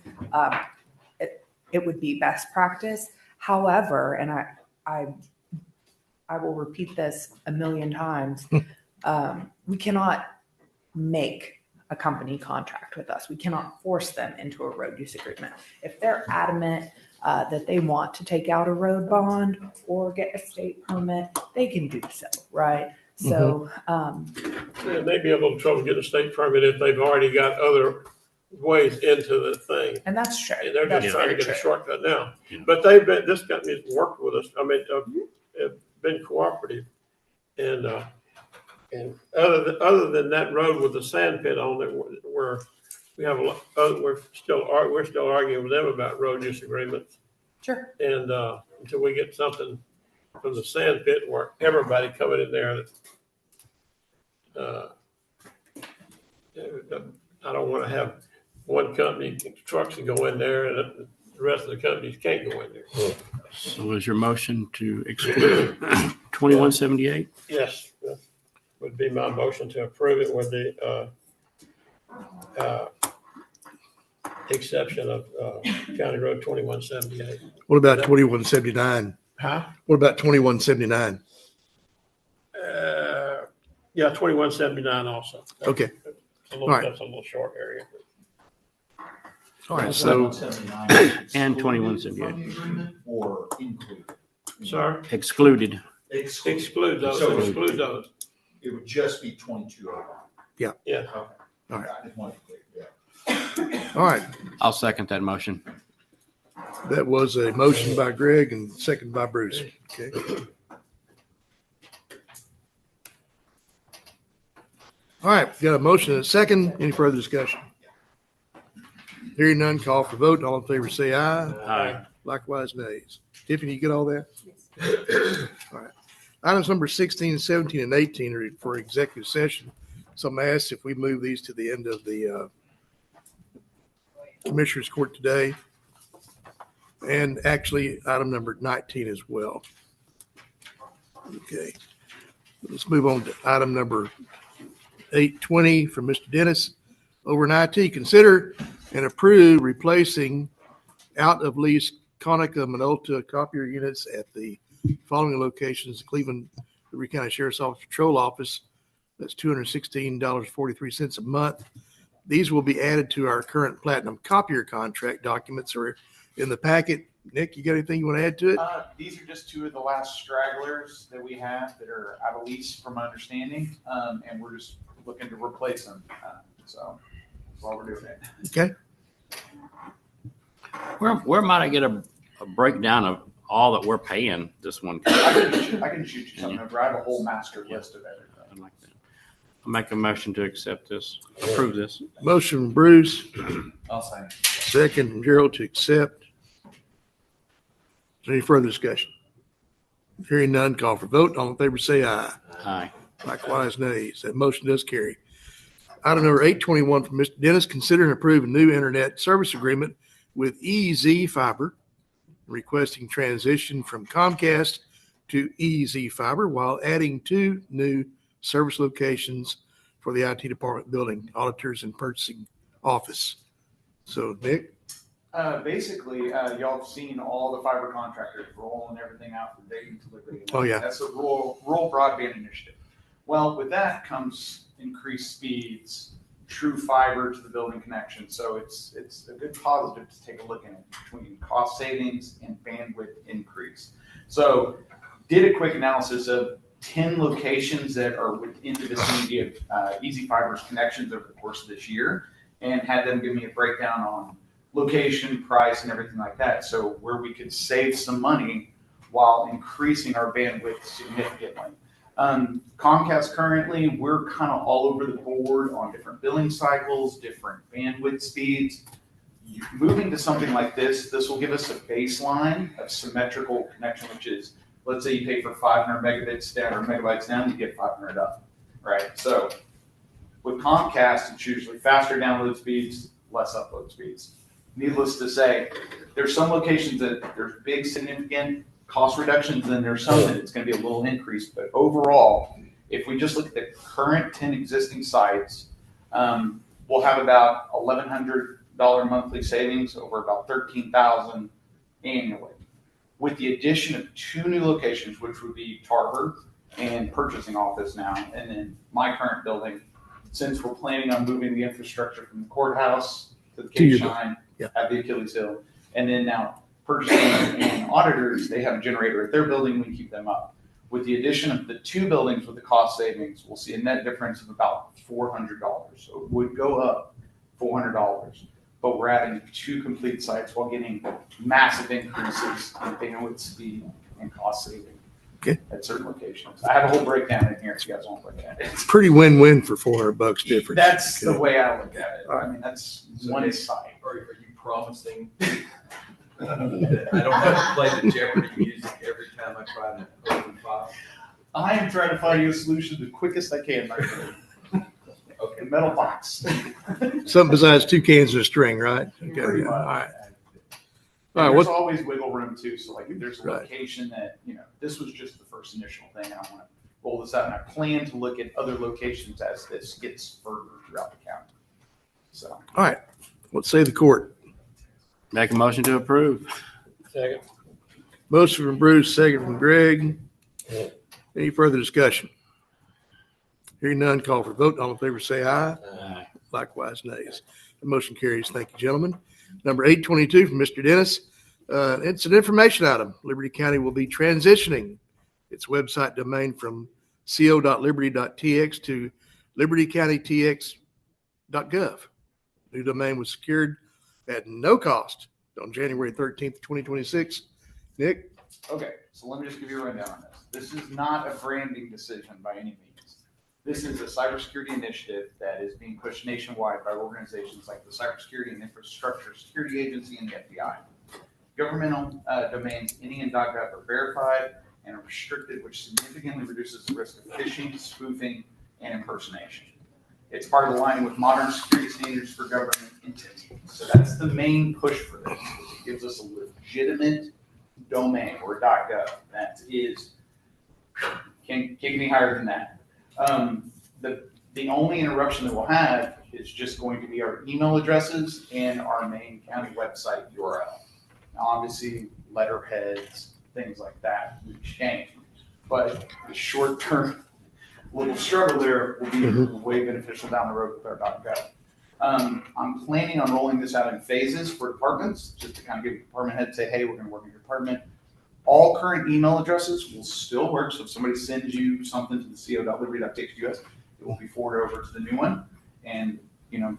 S16: it would be best practice. However, and I will repeat this a million times, we cannot make a company contract with us. We cannot force them into a road use agreement. If they're adamant that they want to take out a road bond or get a state permit, they can do so, right? So,
S13: They may be a little trouble getting a state permit if they've already got other ways into the thing.
S16: And that's true.
S13: And they're just trying to get
S16: true.
S13: a shortcut now.
S9: Yeah.
S13: But this company's worked with us. I mean, have been cooperative. And other than that road with the sand pit on it, where we have we're still arguing with them about road use agreements.
S16: Sure.
S13: And until we get something from the sand pit where everybody coming in there, I don't want to have one company trucks that go in there and the rest of the companies can't go in there.
S9: so is your motion to exclude 2178?
S13: Yes, that would be my motion to approve it with the exception of County Road 2178.
S1: What about 2179?
S13: Huh?
S1: What about 2179?
S13: Yeah, 2179 also.
S1: Okay. All right.
S13: That's a little short area.
S1: All right, so,
S9: And 2178.
S3: From the agreement or included?
S13: Sorry?
S9: Excluded.
S13: Exclude those,
S3: So
S13: exclude those.
S3: it would just be 2201.
S13: Yeah.
S3: Okay.
S1: All right.
S3: I just wanted to clear, yeah.
S1: all right.
S9: I'll second that motion.
S1: That was a motion by Greg and second by Bruce. Okay. All right, got a motion and a second. Any further discussion? Hearing none, call for vote. All in favor, say aye.
S9: Aye.
S1: Likewise, nays. Tiffany, you get all that? All right. Items number 16, 17, and 18 are for executive session. So I'm asked if we move these to the end of the Commissioners Court today. And actually, item number 19 as well. Okay. Let's move on to item number 820 from Mr. Dennis over in IT. Consider and approve replacing out of lease Konica Minolta copier units at the following locations: Cleveland, Liberty County Sheriff's Office Patrol Office. That's $216.43 a month. These will be added to our current platinum copier contract. Documents are in the packet. Nick, you got anything you want to add to it?
S19: These are just two of the last stragglers that we have that are out of lease from my understanding. And we're just looking to replace them. So that's why we're doing it.
S1: Okay.
S9: Where might I get a breakdown of all that we're paying this one?
S19: I can shoot you something over. I have a whole master list of everything.
S9: I like that. I'll make a motion to accept this, approve this.
S1: Motion from Bruce,
S19: I'll say.
S1: second from Gerald to accept. Is there any further discussion? Hearing none, call for vote. All in favor, say aye.
S9: Aye.
S1: Likewise, nays. That motion does carry. Item number 821 from Mr. Dennis, consider and approve a new internet service agreement with EZ Fiber, requesting transition from Comcast to EZ Fiber while adding 2 new service locations for the IT department building, auditors and purchasing office. So, Nick?
S19: Basically, y'all have seen all the fiber contractors rolling everything out for data delivery.
S1: Oh, yeah.
S19: That's a rural broadband initiative. Well, with that comes increased speeds, true fiber to the building connection. So it's a good positive to take a look at it between cost savings and bandwidth increase. So did a quick analysis of 10 locations that are within the vicinity of Easy Fiber's connections over the course of this year, and had them give me a breakdown on location, price, and everything like that. So where we could save some money while increasing our bandwidth significantly. Comcast currently, we're kind of all over the board on different billing cycles, different bandwidth speeds. Moving to something like this will give us a baseline of symmetrical connection, which is, let's say you pay for 500 megabits down or megabytes down, you get 500 up, right? So with Comcast, it's usually faster download speeds, less upload speeds. Needless to say, there's some locations that there's big significant cost reductions, and there's some that it's going to be a little increase. But overall, if we just look at the current 10 existing sites, we'll have about $1,100 monthly savings over about $13,000 annually. With the addition of 2 new locations, which would be Tarver and purchasing office now, and then my current building, since we're planning on moving the infrastructure from the courthouse to the Cape Shine, at the Achilles Hill, and then now purchasing and auditors, they have a generator at their building, we keep them up. With the addition of the 2 buildings with the cost savings, we'll see a net difference of about $400. So it would go up $400, but we're adding 2 complete sites while getting massive increases in bandwidth speed and cost saving at certain locations. I have a whole breakdown in here if you guys want to look at it.
S1: It's pretty win-win for $400 difference.
S19: That's the way I look at it. I mean, that's one side.
S10: Are you promising that I don't have to play the Jeopardy music every time I try to open file?
S19: I am trying to find you a solution the quickest I can, my friend. Okay, metal box.
S1: Something besides 2 cans and a string, right? Okay.
S19: Pretty
S1: All
S19: much.
S1: right.
S19: And
S1: All right.
S19: there's
S1: What,
S19: always wiggle room too. So like if there's a
S1: Right.
S19: location that, this was just the first initial thing, and I want to roll this out, and I plan to look at other locations as this gets further throughout the county. So.
S1: all right. What say the court?
S9: Make a motion to approve.
S13: Second.
S1: Motion from Bruce, second from Greg. Any further discussion? Hearing none, call for vote. All in favor, say aye.
S9: Aye.
S1: Likewise, nays. The motion carries. Thank you, gentlemen. Number 822 from Mr. Dennis. It's an information item. Liberty County will be transitioning its website domain from co.liberty.tx to libertycountytx.gov. New domain was secured at no cost on January 13th, 2026. Nick?
S19: Okay, so let me just give you a rundown on this. This is not a branding decision by any means. This is a cybersecurity initiative that is being pushed nationwide by organizations like the Cybersecurity and Infrastructure Security Agency and the FBI. Governmental domains any and .gov are verified and are restricted, which significantly reduces the risk of phishing, spoofing, and impersonation. It's part of the line with modern security standards for government entities. So that's the main push for this. It gives us a legitimate domain or .gov that is, can't get any higher than that. The only interruption that we'll have is just going to be our email addresses and our main county website URL. Now, obviously, letterheads, things like that will change, but the short-term little struggle there will be way beneficial down the road with our .gov. I'm planning on rolling this out in phases for departments, just to kind of give the department head say, hey, we're going to work in your department. All current email addresses will still work. So if somebody sends you something to the co.liberty.tx.us, it will be forwarded over to the new one. And,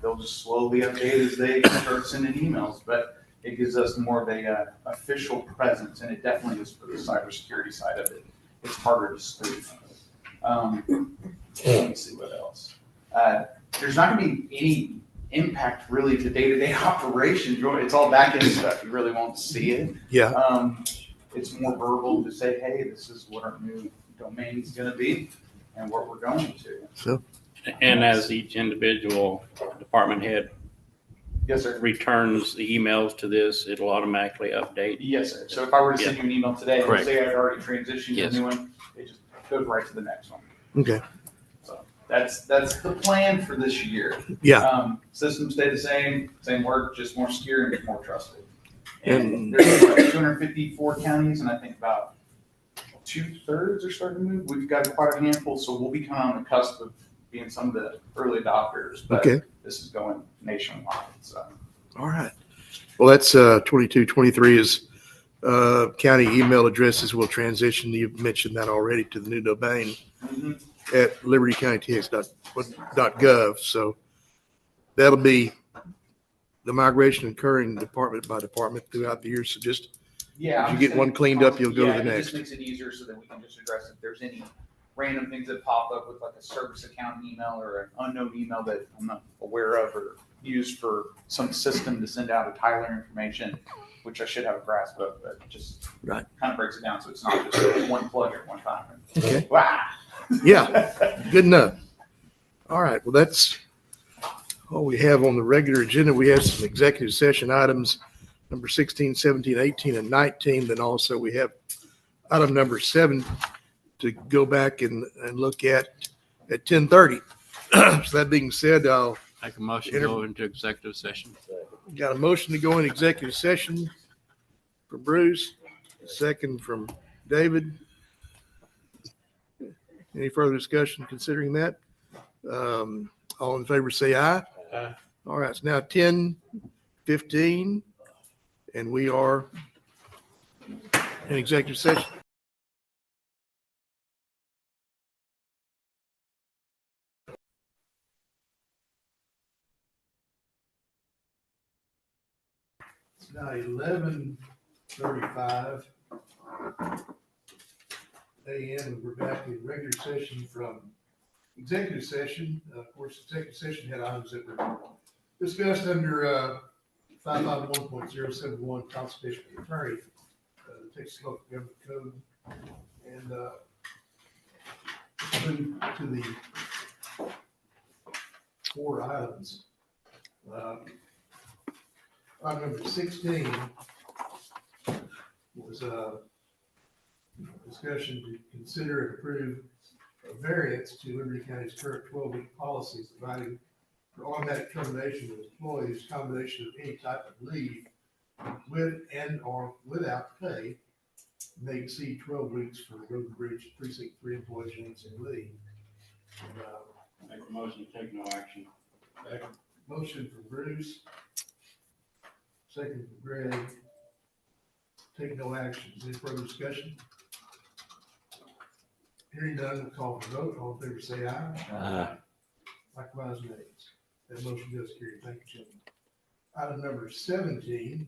S19: they'll just slowly update as they start sending emails. But it gives us more of a official presence. And it definitely is for the cybersecurity side of it. It's harder to spoof. Let me see what else. There's not going to be any impact really to day-to-day operations. It's all back-end stuff. You really won't see it.
S1: Yeah.
S19: It's more verbal to say, hey, this is what our new domain is going to be and what we're going to.
S1: So,
S9: And as each individual department head
S19: yes, sir,
S9: returns the emails to this, it'll automatically update.
S19: Yes, sir. So if I were to send you an email today,
S9: Correct.
S19: say I'd already transitioned
S9: Yes.
S19: to a new one, it just goes right to the next one.
S1: okay.
S19: So that's the plan for this year.
S1: Yeah.
S19: Systems stay the same work, just more secure and more trusted.
S1: And-
S19: And there's about 254 counties, and I think about 2/3 are starting to move. We've got quite a handful, so we'll be kind of on the cusp of being some of the early adopters. But
S1: Okay.
S19: this is going nationwide. So
S1: All right. Well, that's 22, 23 is County email addresses will transition, you've mentioned that already, to the new domain at libertycountydx.gov. So that'll be the migration occurring department by department throughout the year. So just
S19: Yeah.
S1: if you get one cleaned up, you'll go to the
S19: It
S1: next.
S19: just makes it easier so that we can just address if there's any random things that pop up with like a service account email or an unknown email that I'm not aware of or used for some system to send out a Tyler information, which I should have a grasp of, but just
S1: right.
S19: Kind of breaks it down so it's not just one plug at one time.
S1: Okay.
S19: Wow.
S1: Yeah, good enough. All right, well, that's all we have on the regular agenda. We have some executive session items, number 16, 17, 18, and 19. Then also we have item number 7 to go back and look at 10:30. So that being said, I'll
S9: make a motion to go into executive session.
S1: Got a motion to go in executive session from Bruce, second from David. Any further discussion considering that? All in favor say aye.
S13: Aye.
S1: All right, it's now 10:15 and we are in executive session. It's now 11:35 a.m. and we're back in regular session from executive session. Of course, executive session had items that were discussed under 551.071 consultation with attorney, the Texas Local Government Code, and move to the 4 items. Item number 16 was discussion to consider and approve a variance to Liberty County's current 12-week policies providing for automatic termination of employees, combination of any type of leave with and or without pay may exceed 12 weeks for road and bridge precinct 3 employees units in leave.
S9: Make a motion to take no action.
S1: Motion from Bruce. Second from Greg. Take no action. Is there any further discussion? Hearing none, we'll call for vote. All in favor say aye.
S9: Aye.
S1: Likewise, nays. That motion does carry. Thank you, gentlemen. Item number 17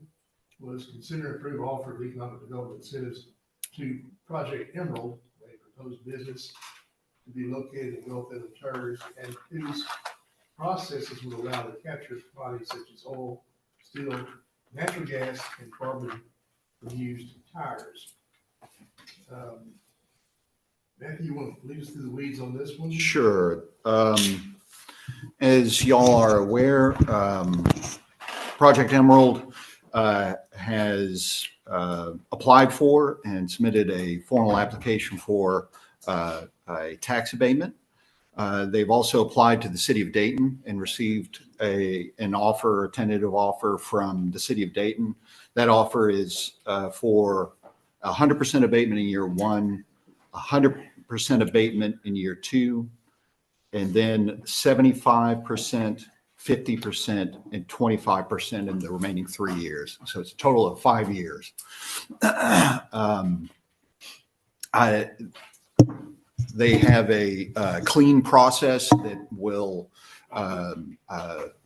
S1: was consider and approve offer of economic development incentives to Project Emerald, a proposed business to be located in Gulf Inlet Terres and whose processes would allow the capture of commodities such as oil, steel, natural gas, and carbon from used tires. Matthew, you want to lead us through the weeds on this one?
S3: Sure. As y'all are aware, Project Emerald has applied for and submitted a formal application for a tax abatement. They've also applied to the city of Dayton and received an offer, a tentative offer from the city of Dayton. That offer is for 100% abatement in year 1, 100% abatement in year 2, and then 75%, 50%, and 25% in the remaining 3 years. So it's a total of 5 years. They have a clean process that will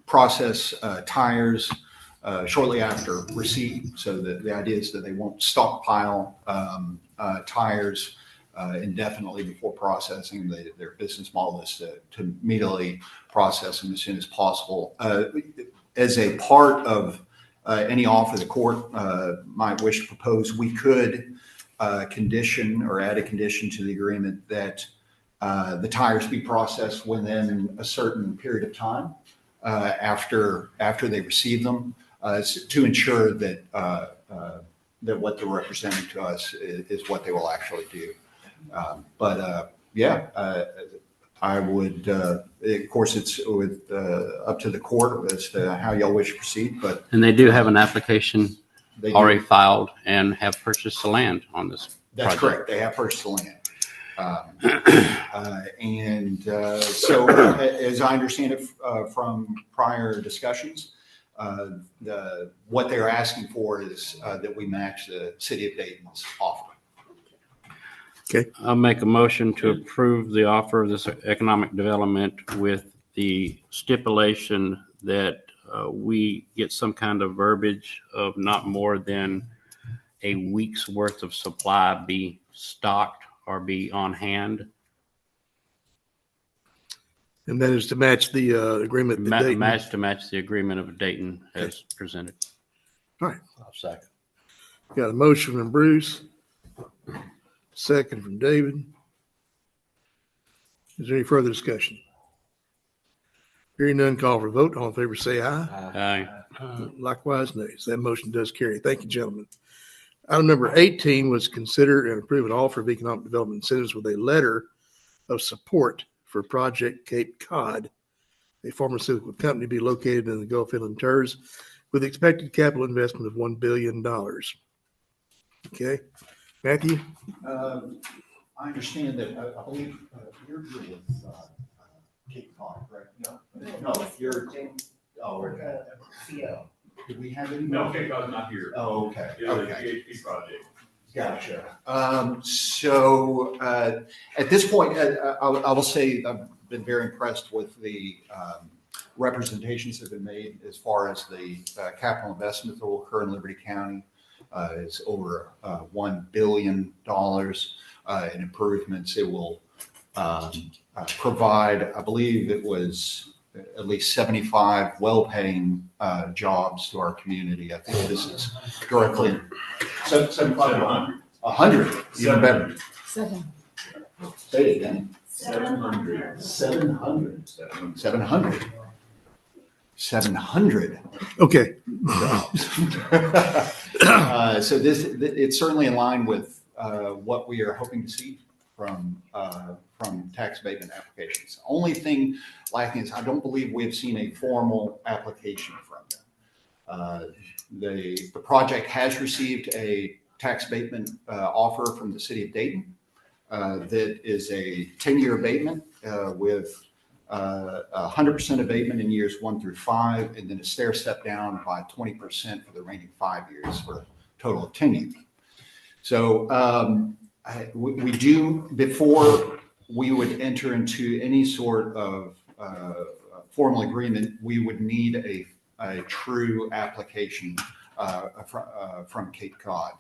S3: process tires shortly after receipt. So the idea is that they won't stockpile tires indefinitely before processing. Their business model is to immediately process them as soon as possible. As a part of any offer the court might wish to propose, we could condition or add a condition to the agreement that the tires be processed within a certain period of time after they receive them to ensure that that what they're representing to us is what they will actually do. I would, of course, it's with up to the court as to how y'all wish to proceed.
S9: And they do have an application already
S3: do.
S9: filed and have purchased the land on this
S3: That's
S9: project.
S3: correct. They have purchased the land. So as I understand it from prior discussions, what they're asking for is that we match the city of Dayton's offer.
S1: Okay.
S9: I'll make a motion to approve the offer of this economic development with the stipulation that we get some kind of verbiage of not more than a week's worth of supply be stocked or be on hand.
S1: And that is to match the agreement that Dayton.
S9: Match the agreement of Dayton as presented.
S1: All right.
S2: I'll second.
S1: Got a motion from Bruce, second from David. Is there any further discussion? Hearing none, call for a vote. All in favor, say aye.
S9: Aye.
S1: Likewise, nays. That motion does carry. Thank you, gentlemen. Item number 18 was consider and approve an offer of economic development incentives with a letter of support for Project Cape Cod, a pharmaceutical company to be located in the Gulf Inland Terres with expected capital investment of $1 billion. Okay, Matthew?
S3: I understand that, I believe you're here with Cape Cod, correct? No, you're, oh, okay. Did we have any?
S15: No, Cape Cod's not here.
S3: Oh, okay.
S15: It's a PHP project.
S3: Gotcha. So at this point, I will say I've been very impressed with the representations that have been made as far as the capital investment that will occur in Liberty County. It's over $1 billion in improvements. It will provide, I believe it was at least 75 well-paying jobs to our community. I think this is directly 75, 100, even better.
S8: 7.
S3: Say it again.
S8: 700.
S3: 700. 700. 700.
S1: Okay.
S3: So it's certainly in line with what we are hoping to see from tax abatement applications. Only thing lacking is I don't believe we have seen a formal application from them. The project has received a tax abatement offer from the city of Dayton that is a 10-year abatement with 100% abatement in years 1 through 5, and then a stair step down by 20% for the remaining 5 years for a total of 10 years. So we do, before we would enter into any sort of formal agreement, we would need a true application from Cape Cod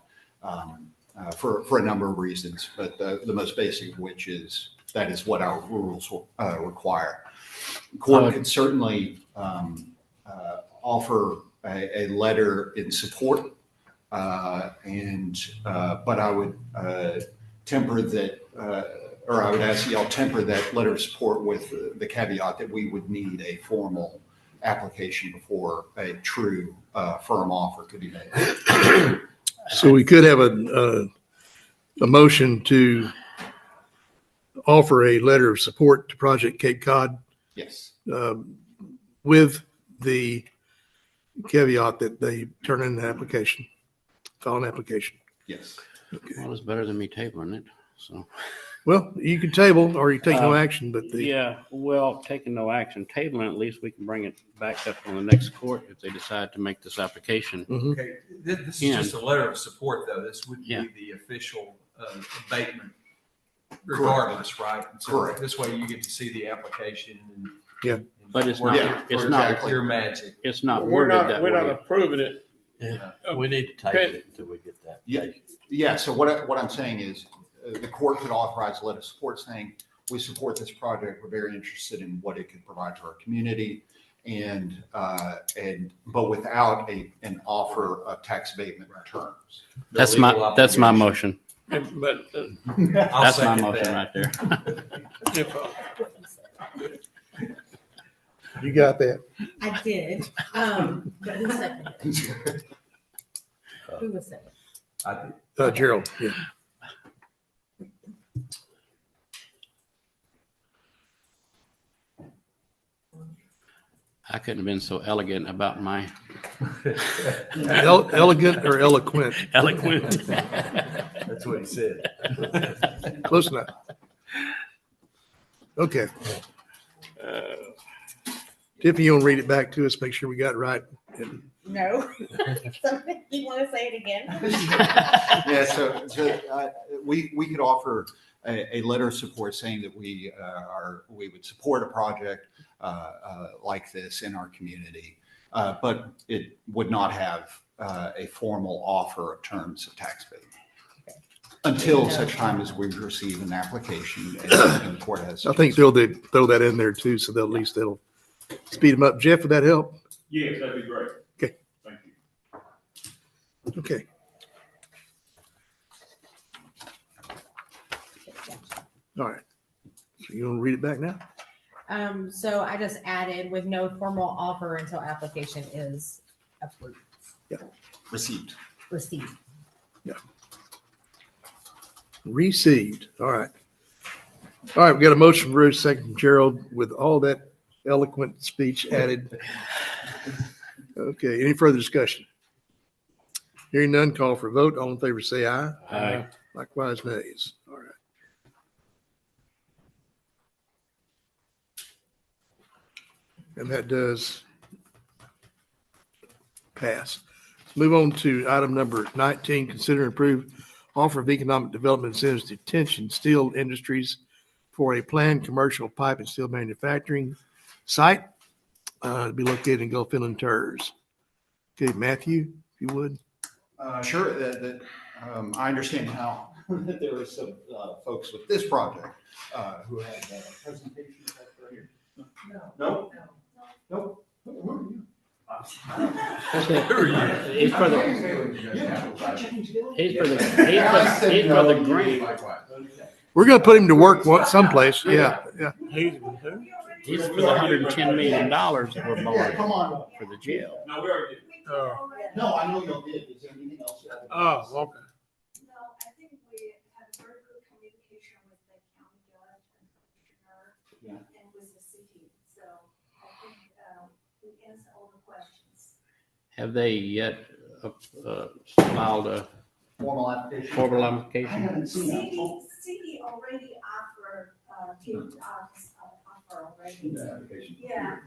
S3: for a number of reasons, but the most basic of which is that is what our rules require. The court could certainly offer a letter in support, but I would temper that, or I would ask y'all temper that letter of support with the caveat that we would need a formal application before a true firm offer could be made.
S1: So we could have a motion to offer a letter of support to Project Cape Cod.
S3: Yes.
S1: With the caveat that they turn in an application, file an application.
S3: Yes.
S1: Okay.
S9: Well, it's better than me tabling it, so.
S1: Well, you can table or you take no action, but
S9: Yeah, well, taking no action, tabling, at least we can bring it back up on the next court if they decide to make this application.
S11: Okay, this is just a letter of support, though. This would be the official abatement regardless, right? And so
S3: Correct.
S11: This way you get to see the application. And,
S1: yeah.
S9: But it's not, it's not,
S11: your magic.
S9: it's not
S13: We're
S9: worded that
S13: we're not
S9: way.
S13: approving it.
S2: We need to table it until we get that.
S3: Yeah. So what I'm saying is the court could authorize a letter of support saying we support this project. We're very interested in what it could provide to our community, but without an offer of tax abatement terms.
S9: That's my motion.
S13: But
S9: That's my motion right there.
S1: You got that?
S8: I did. But who seconded it? Who was second?
S11: I did.
S1: Gerald. Yeah.
S9: I couldn't have been so elegant about my.
S1: Elegant or eloquent?
S9: Eloquent.
S11: That's what he said.
S1: Close enough. Okay. Tiffany, you want to read it back to us? Make sure we got it right.
S20: No. Something, you want to say it again?
S3: Yeah, we could offer a letter of support saying that we would support a project like this in our community, but it would not have a formal offer of terms of tax payment until such time as we receive an application and the court has.
S1: I think they'll throw that in there too, so they'll at least that'll speed them up. Jeff, would that help?
S15: Yes, that'd be great.
S1: Okay.
S15: Thank you.
S1: Okay. All right. So you want to read it back now?
S20: So I just added with no formal offer until application is approved.
S1: Yeah.
S3: Received.
S20: Received.
S1: Yeah. Received. All right. All right. We got a motion from Bruce, second from Gerald, with all that eloquent speech added. Okay. Any further discussion? Hearing none, call for a vote. All in favor, say aye.
S9: Aye.
S1: Likewise, nays. All right. And that does pass. Let's move on to item number 19, consider and approve offer of economic development incentives to Tension Steel Industries for a planned commercial pipe and steel manufacturing site to be located in Gulf Inland TERS. Okay, Matthew, if you would.
S3: Sure. I understand now that there are some folks with this project who had a presentation. Right here. No. Nope. Who are you?
S9: He's for the grant.
S1: We're going to put him to work someplace. Yeah.
S9: He's for the $110 million that we're borrowing for the jail.
S15: No, we already did.
S3: No, I know y'all did. Is there anything else?
S13: Oh, okay.
S21: No, I think we had a very good communication with the county judge and commissioner and with the city. So I think we answered all the questions.
S9: Have they yet filed a
S3: formal application?
S9: I
S3: haven't seen that.
S21: City already offered, gave us offer already. Yeah.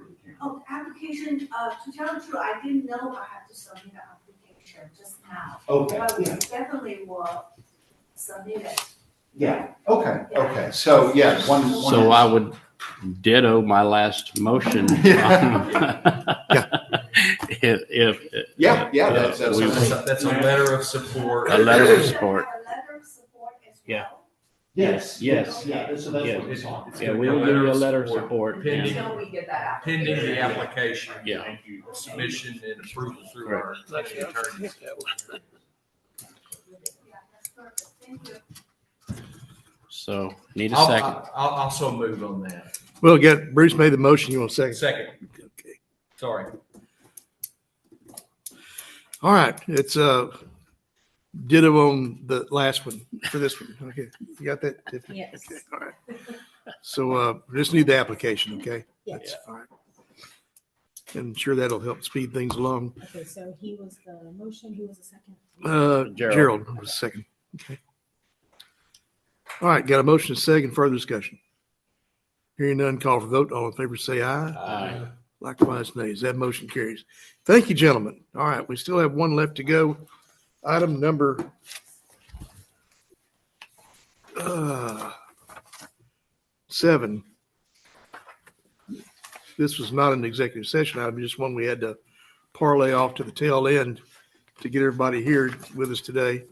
S21: Oh, application, to tell the truth, I didn't know I had to submit an application just now.
S3: Okay.
S21: But we definitely will submit it.
S3: Yeah. Okay. So yeah,
S9: So I would ditto my last motion.
S11: That's a letter of support.
S9: A letter of support.
S21: Yeah.
S3: Yes.
S11: Yeah,
S3: so that's what it's on.
S9: Yeah, we'll give you a letter of support.
S11: Pending,
S20: Until we get that
S11: pending the application.
S9: Yeah.
S11: Thank you. Submission and approval through our county attorney.
S9: So need a second.
S11: I'll also move on that.
S1: Well, Bruce made the motion. You want a second?
S11: Second.
S1: Okay.
S11: Sorry.
S1: All right. It's ditto on the last one for this one. Okay. You got that, Tiffany?
S20: Yes.
S1: Okay. All right. So we just need the application. Okay.
S20: Yes.
S1: That's fine. And sure that'll help speed things along.
S20: Okay, so he was the motion, who was the second?
S1: Gerald was second. Okay. All right. Got a motion and second. Further discussion. Hearing none, call for vote. All in favor, say aye.
S9: Aye.
S1: Likewise, nays. That motion carries. Thank you, gentlemen. All right. We still have one left to go. Item number 7. This was not an executive session item, just one we had to parlay off to the tail end to get everybody here with us today.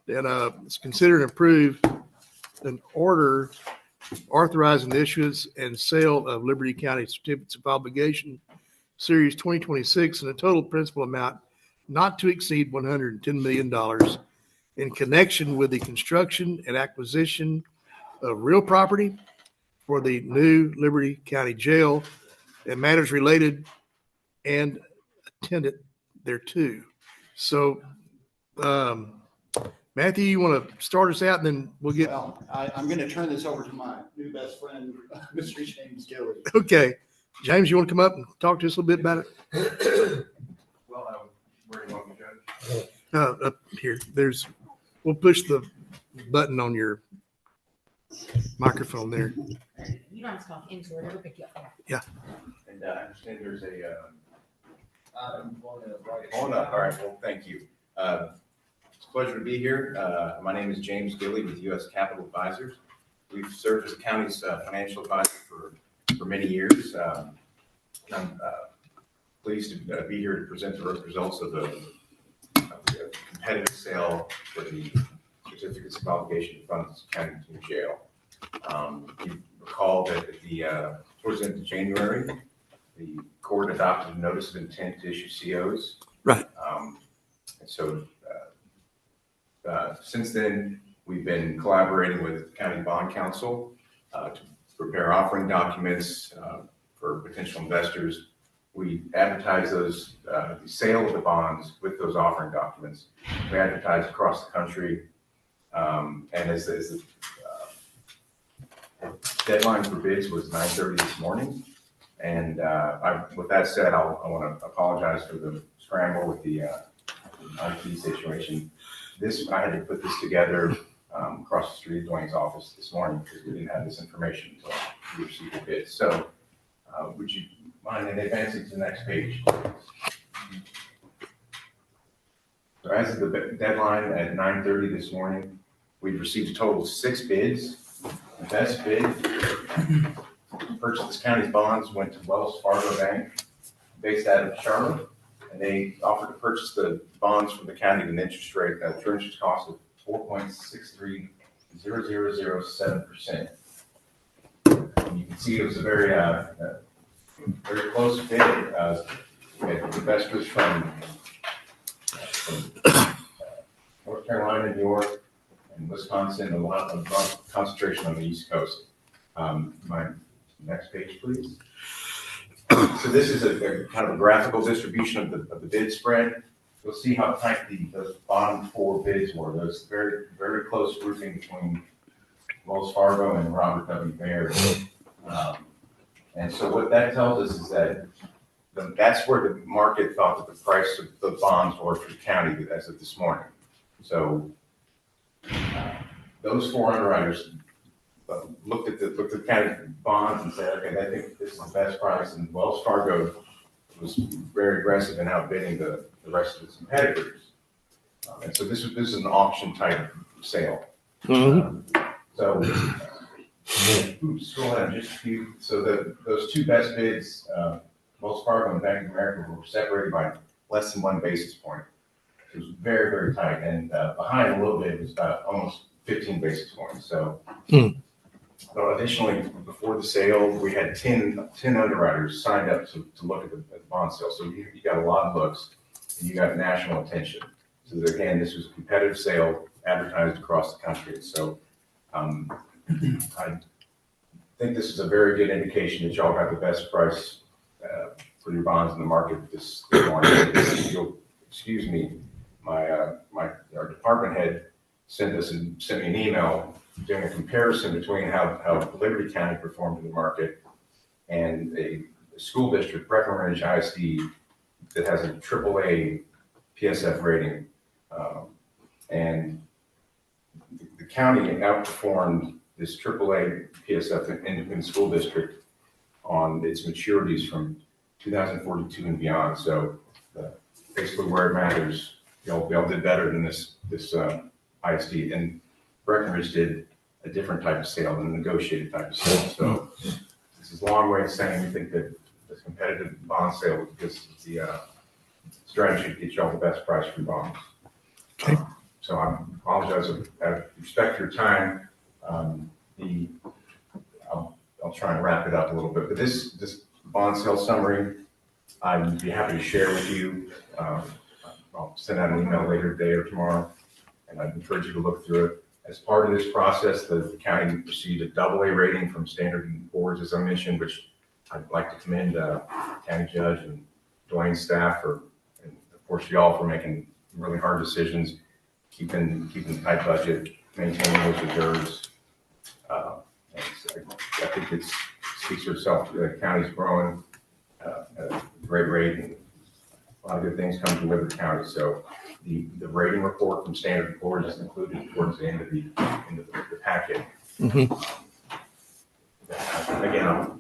S1: And it's consider and approve an order authorizing the issuance and sale of Liberty County certificates of obligation, Series 2026, in a total principal amount not to exceed $110 million in connection with the construction and acquisition of real property for the new Liberty County Jail and matters related and attendant thereto. So, Matthew, you want to start us out and then we'll get.
S3: Well, I'm going to turn this over to my new best friend, Mr. James Gilly.
S1: Okay. James, you want to come up and talk to us a little bit about it?
S11: Well, where do you want me to go?
S1: Up here. We'll push the button on your microphone there.
S20: You don't have to talk into it, it'll pick you up.
S1: Yeah.
S11: And I understand there's a
S4: On up, all right, well, thank you. It's a pleasure to be here. My name is James Gilly with U.S. Capital Advisors. We've served as the county's financial advisor for many years. I'm pleased to be here to present the results of the competitive sale for the certificates of obligation funds county to jail. You recall that at the towards the end of January, the court adopted a notice of intent to issue COs.
S1: Right.
S4: And so since then, we've been collaborating with County Bond Counsel to prepare offering documents for potential investors. We advertise those, the sale of the bonds with those offering documents. We advertise across the country. And as the deadline for bids was 9:30 this morning. And with that said, I want to apologize for the scramble with the IT situation. I had to put this together across the street at Dwayne's office this morning because we didn't have this information until we received the bid. So would you mind advancing to the next page? So as of the deadline at 9:30 this morning, we've received a total of 6 bids. The best bid to purchase this county's bonds went to Wells Fargo Bank, based out of Charlotte, and they offered to purchase the bonds from the county at an interest rate, true interest cost of 4.630007%. You can see it was a very close bid. We had investors from North Carolina, New York, and Wisconsin, and a lot of concentration on the East Coast. My next page, please. So this is a kind of a graphical distribution of the bid spread. You'll see how tight those bottom 4 bids were. There's very, very close grouping between Wells Fargo and Robert W. Baird. And so what that tells us is that that's where the market thought that the price of the bonds were for the county as of this morning. So those 4 underwriters looked at the county bonds and said, okay, I think this is the best price. And Wells Fargo was very aggressive in outbidding the rest of its competitors. And so this is an auction type sale.
S1: Mm-hmm.
S4: Scroll down just a few. So those 2 best bids, Wells Fargo and Bank of America, were separated by less than 1 basis point. It was very, very tight. And behind a little bit was about almost 15 basis points. So additionally, before the sale, we had 10 underwriters signed up to look at the bond sale. So you got a lot of looks, and you got national attention. So that, again, this was a competitive sale advertised across the country. So I think this is a very good indication that y'all got the best price for your bonds in the market this morning. Excuse me, our department head sent me an email doing a comparison between how Liberty County performed in the market and a school district, Breckenridge ISD, that has a AAA PSF rating. And the county outperformed this AAA PSF independent school district on its maturities from 2042 and beyond. So basically where it matters, y'all did better than this ISD. And Breckenridge did a different type of sale, a negotiated type of sale. So this is a long way of saying we think that this competitive bond sale is the strategy to get y'all the best price for bonds.
S1: Okay.
S4: So I apologize. I respect your time. I'll try and wrap it up a little bit. But this bond sale summary, I'd be happy to share with you. I'll send out an email later today or tomorrow, and I'd encourage you to look through it. As part of this process, the county received a AA rating from Standard & Poor's, as I mentioned, which I'd like to commend County Judge and Dwayne's staff and of course y'all for making really hard decisions, keeping tight budget, maintaining those reserves. I think it speaks for itself. The county's growing at a great rate, and a lot of good things come to Liberty County. So the rating report from Standard & Poor's is included towards the end of the packet.
S1: Mm-hmm.
S4: Again,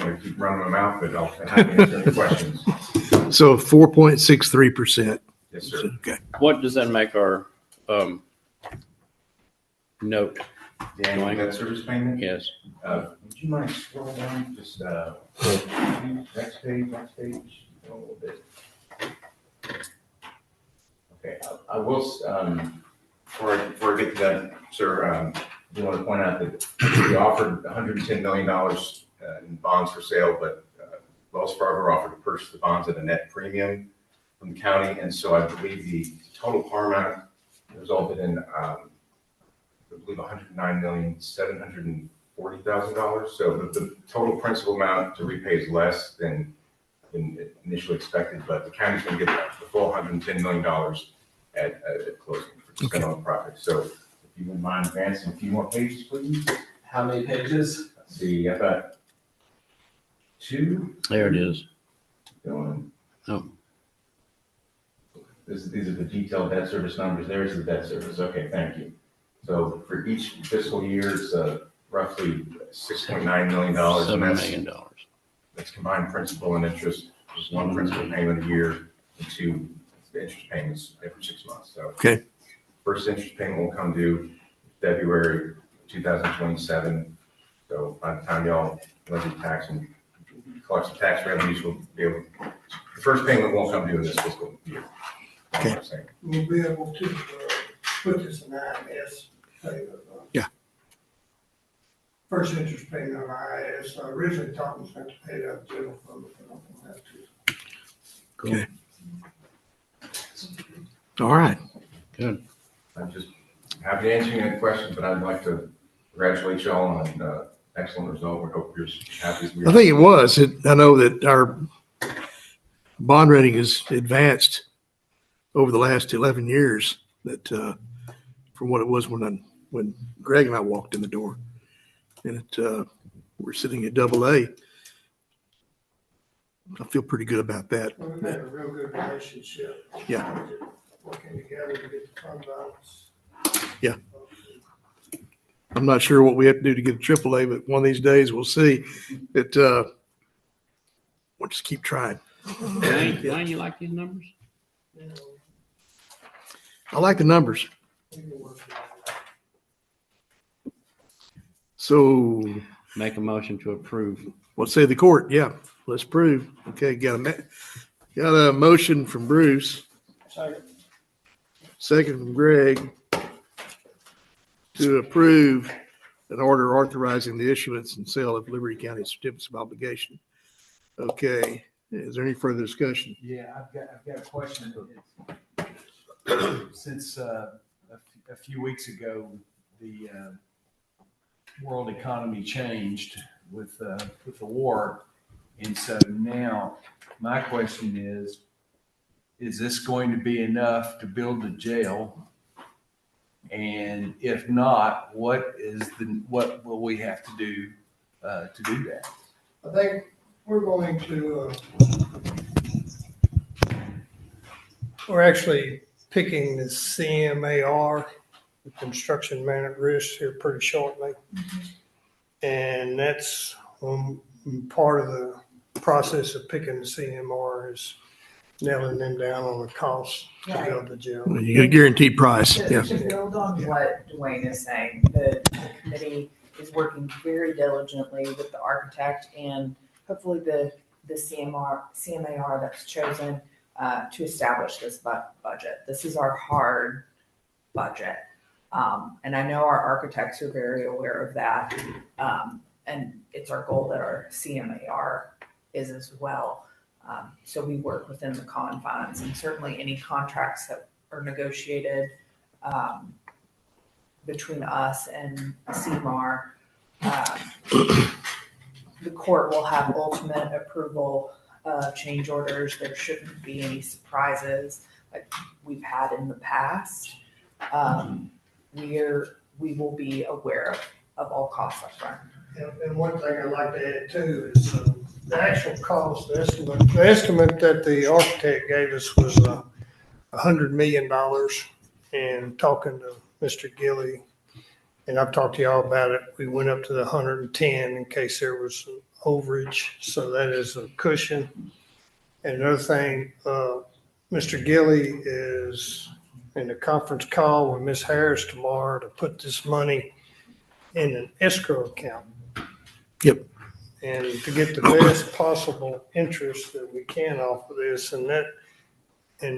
S4: going to keep running them out, but I'll have to answer any questions.
S1: So 4.63%.
S4: Yes, sir.
S1: Okay.
S9: What does that make our note?
S4: The annual debt service payment?
S9: Yes.
S4: Would you mind scrolling down just next page, a little bit? Okay, I will, before I get to that, sir, I do want to point out that we offered $110 million in bonds for sale, but Wells Fargo offered to purchase the bonds at a net premium from the county, and so I believe the total par amount resulted in, I believe, $109,740,000. So the total principal amount to repay is less than initially expected, but the county's going to get the full $110 million at closing for the on the project. So if you wouldn't mind advancing a few more pages, please.
S11: How many pages?
S4: Let's see, I've got 2.
S9: There it is.
S4: Going.
S9: Oh.
S4: These are the detailed debt service numbers. There's the debt service. Okay, thank you. So for each fiscal year, it's roughly $6.9 million.
S9: $7 million.
S4: That's combined principal and interest. Just 1 principal payment a year and 2 interest payments every 6 months. So
S1: Okay.
S4: first interest payment will come due February 2027. So by the time y'all levy tax and collect some tax revenues, we'll be able. The first payment won't come due in this fiscal year.
S1: Okay.
S5: We'll be able to put this in IS payment.
S1: Yeah.
S5: First interest payment on IS. I originally thought we was going to pay it out of general fund, but I don't have to.
S1: Okay. All right.
S9: Good.
S4: I'm just happy to answer any questions, but I'd like to congratulate y'all on excellent result. We hope you're as happy as we are.
S1: I think it was. I know that our bond rating has advanced over the last 11 years that from what it was when Greg and I walked in the door. And we're sitting at AA. I feel pretty good about that.
S5: We've had a real good relationship.
S1: Yeah.
S5: Working together to get the fund balance.
S1: Yeah. I'm not sure what we have to do to get a AAA, but one of these days we'll see. We'll just keep trying.
S9: Wayne, you like these numbers?
S1: I like the numbers. So
S9: make a motion to approve.
S1: What say the court? Yeah, let's prove. Okay, got a motion from Bruce. Second from Greg to approve an order authorizing the issuance and sale of Liberty County certificates of obligation. Okay, is there any further discussion?
S11: Yeah, I've got a question. Since a few weeks ago, the world economy changed with the war, and so now my question is this going to be enough to build the jail? And if not, what will we have to do that?
S5: I think we're going to, we're actually picking the CMAR, the construction management risk, here pretty shortly. And that's part of the process of picking the CMR is nailing them down on the cost to build the jail.
S1: You get a guaranteed price. Yeah.
S16: To build on what Dwayne is saying, the committee is working very diligently with the architect and hopefully the CMAR that's chosen to establish this budget. This is our hard budget. And I know our architects are very aware of that. And it's our goal that our CMAR is as well. So we work within the confines, and certainly any contracts that are negotiated between us and CMAR, the court will have ultimate approval of change orders. There shouldn't be any surprises like we've had in the past. We will be aware of all costs up front.
S5: And one thing I'd like to add too is the actual cost, the estimate that the architect gave us was $100 million. And talking to Mr. Gilly, and I've talked to y'all about it, we went up to the 110 in case there was
S13: overage, so that is a cushion. And another thing, Mr. Gilly is in a conference call with Ms. Harris tomorrow to put this money in an escrow account.
S1: Yep.
S13: And to get the best possible interest that we can off of this, and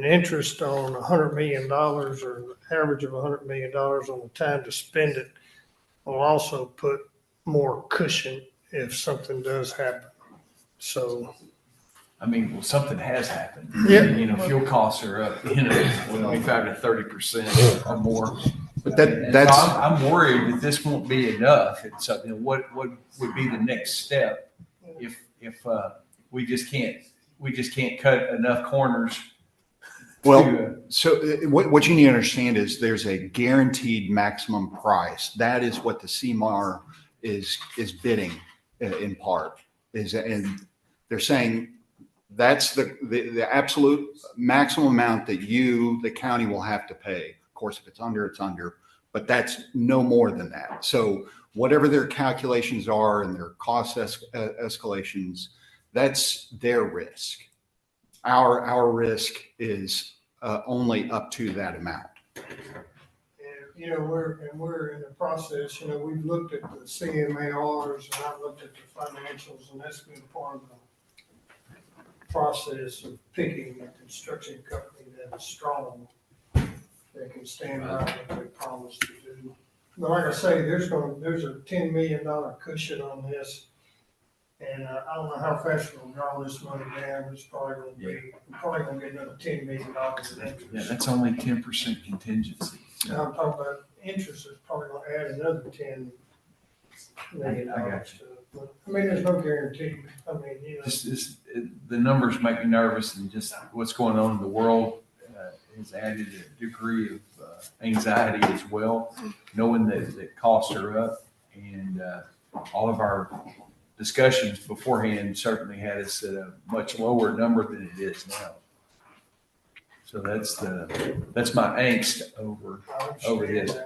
S13: interest on $100 million, or the average of $100 million on the time to spend it, will also put more cushion if something does happen. So,
S11: I mean, well, something has happened.
S13: Yeah.
S11: You know, fuel costs are up, 25 to 30% or more.
S3: But
S11: So I'm worried that this won't be enough. And so, what would be the next step if we just can't cut enough corners?
S3: Well, so what you need to understand is there's a guaranteed maximum price. That is what the CMAR is bidding in part, and they're saying that's the absolute maximum amount that the county will have to pay. Of course, if it's under, it's under, but that's no more than that. So whatever their calculations are and their cost escalations, that's their risk. Our risk is only up to that amount.
S13: And, we're in the process, we've looked at the CMARs and I've looked at the financials, and that's been part of the process of picking a construction company that is strong, that can stand by what they promise to do. But like I say, there's a $10 million cushion on this. And I don't know how fast we'll draw this money down. It's probably going to get another $10 million in interest.
S11: Yeah, that's only 10% contingency.
S13: Now I'm talking about interest is probably going to add another $10 million.
S11: I got you.
S13: But, there's no guarantee.
S11: The numbers make me nervous, and just what's going on in the world has added a degree of anxiety as well, knowing that costs are up, and all of our discussions beforehand certainly had us at a much lower number than it is now. So that's my angst over this.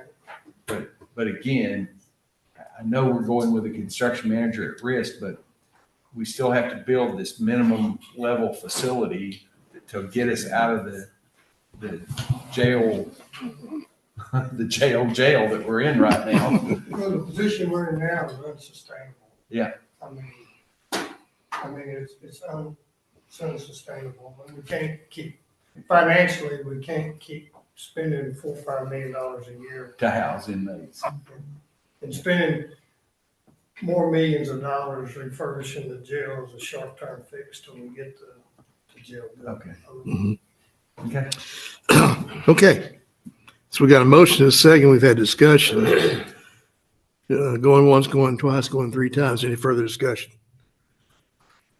S11: But again, I know we're going with a construction manager at risk, but we still have to build this minimum level facility to get us out of the jail that we're in right now.
S13: Well, the position we're in now is unsustainable.
S11: Yeah.
S13: It's unsustainable. We can't financially, we can't keep spending $4 or $5 million a year
S11: to house inmates
S13: and spending more millions of dollars refurbishing the jail as a short-term fix till we get the jail done.
S11: Okay.
S1: Okay. Okay. So we got a motion and a second. We've had discussion. Going once, going twice, going three times. Any further discussion?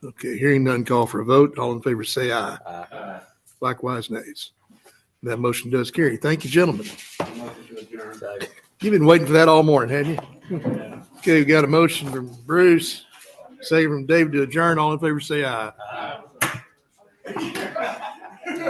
S1: Okay, hearing none, call for a vote. All in favor say aye.
S11: Aye.
S1: Likewise, nays. That motion does carry. Thank you, gentlemen. You've been waiting for that all morning, hadn't you? Okay, we got a motion from Bruce, second from David to adjourn. All in favor say aye.
S11: Aye.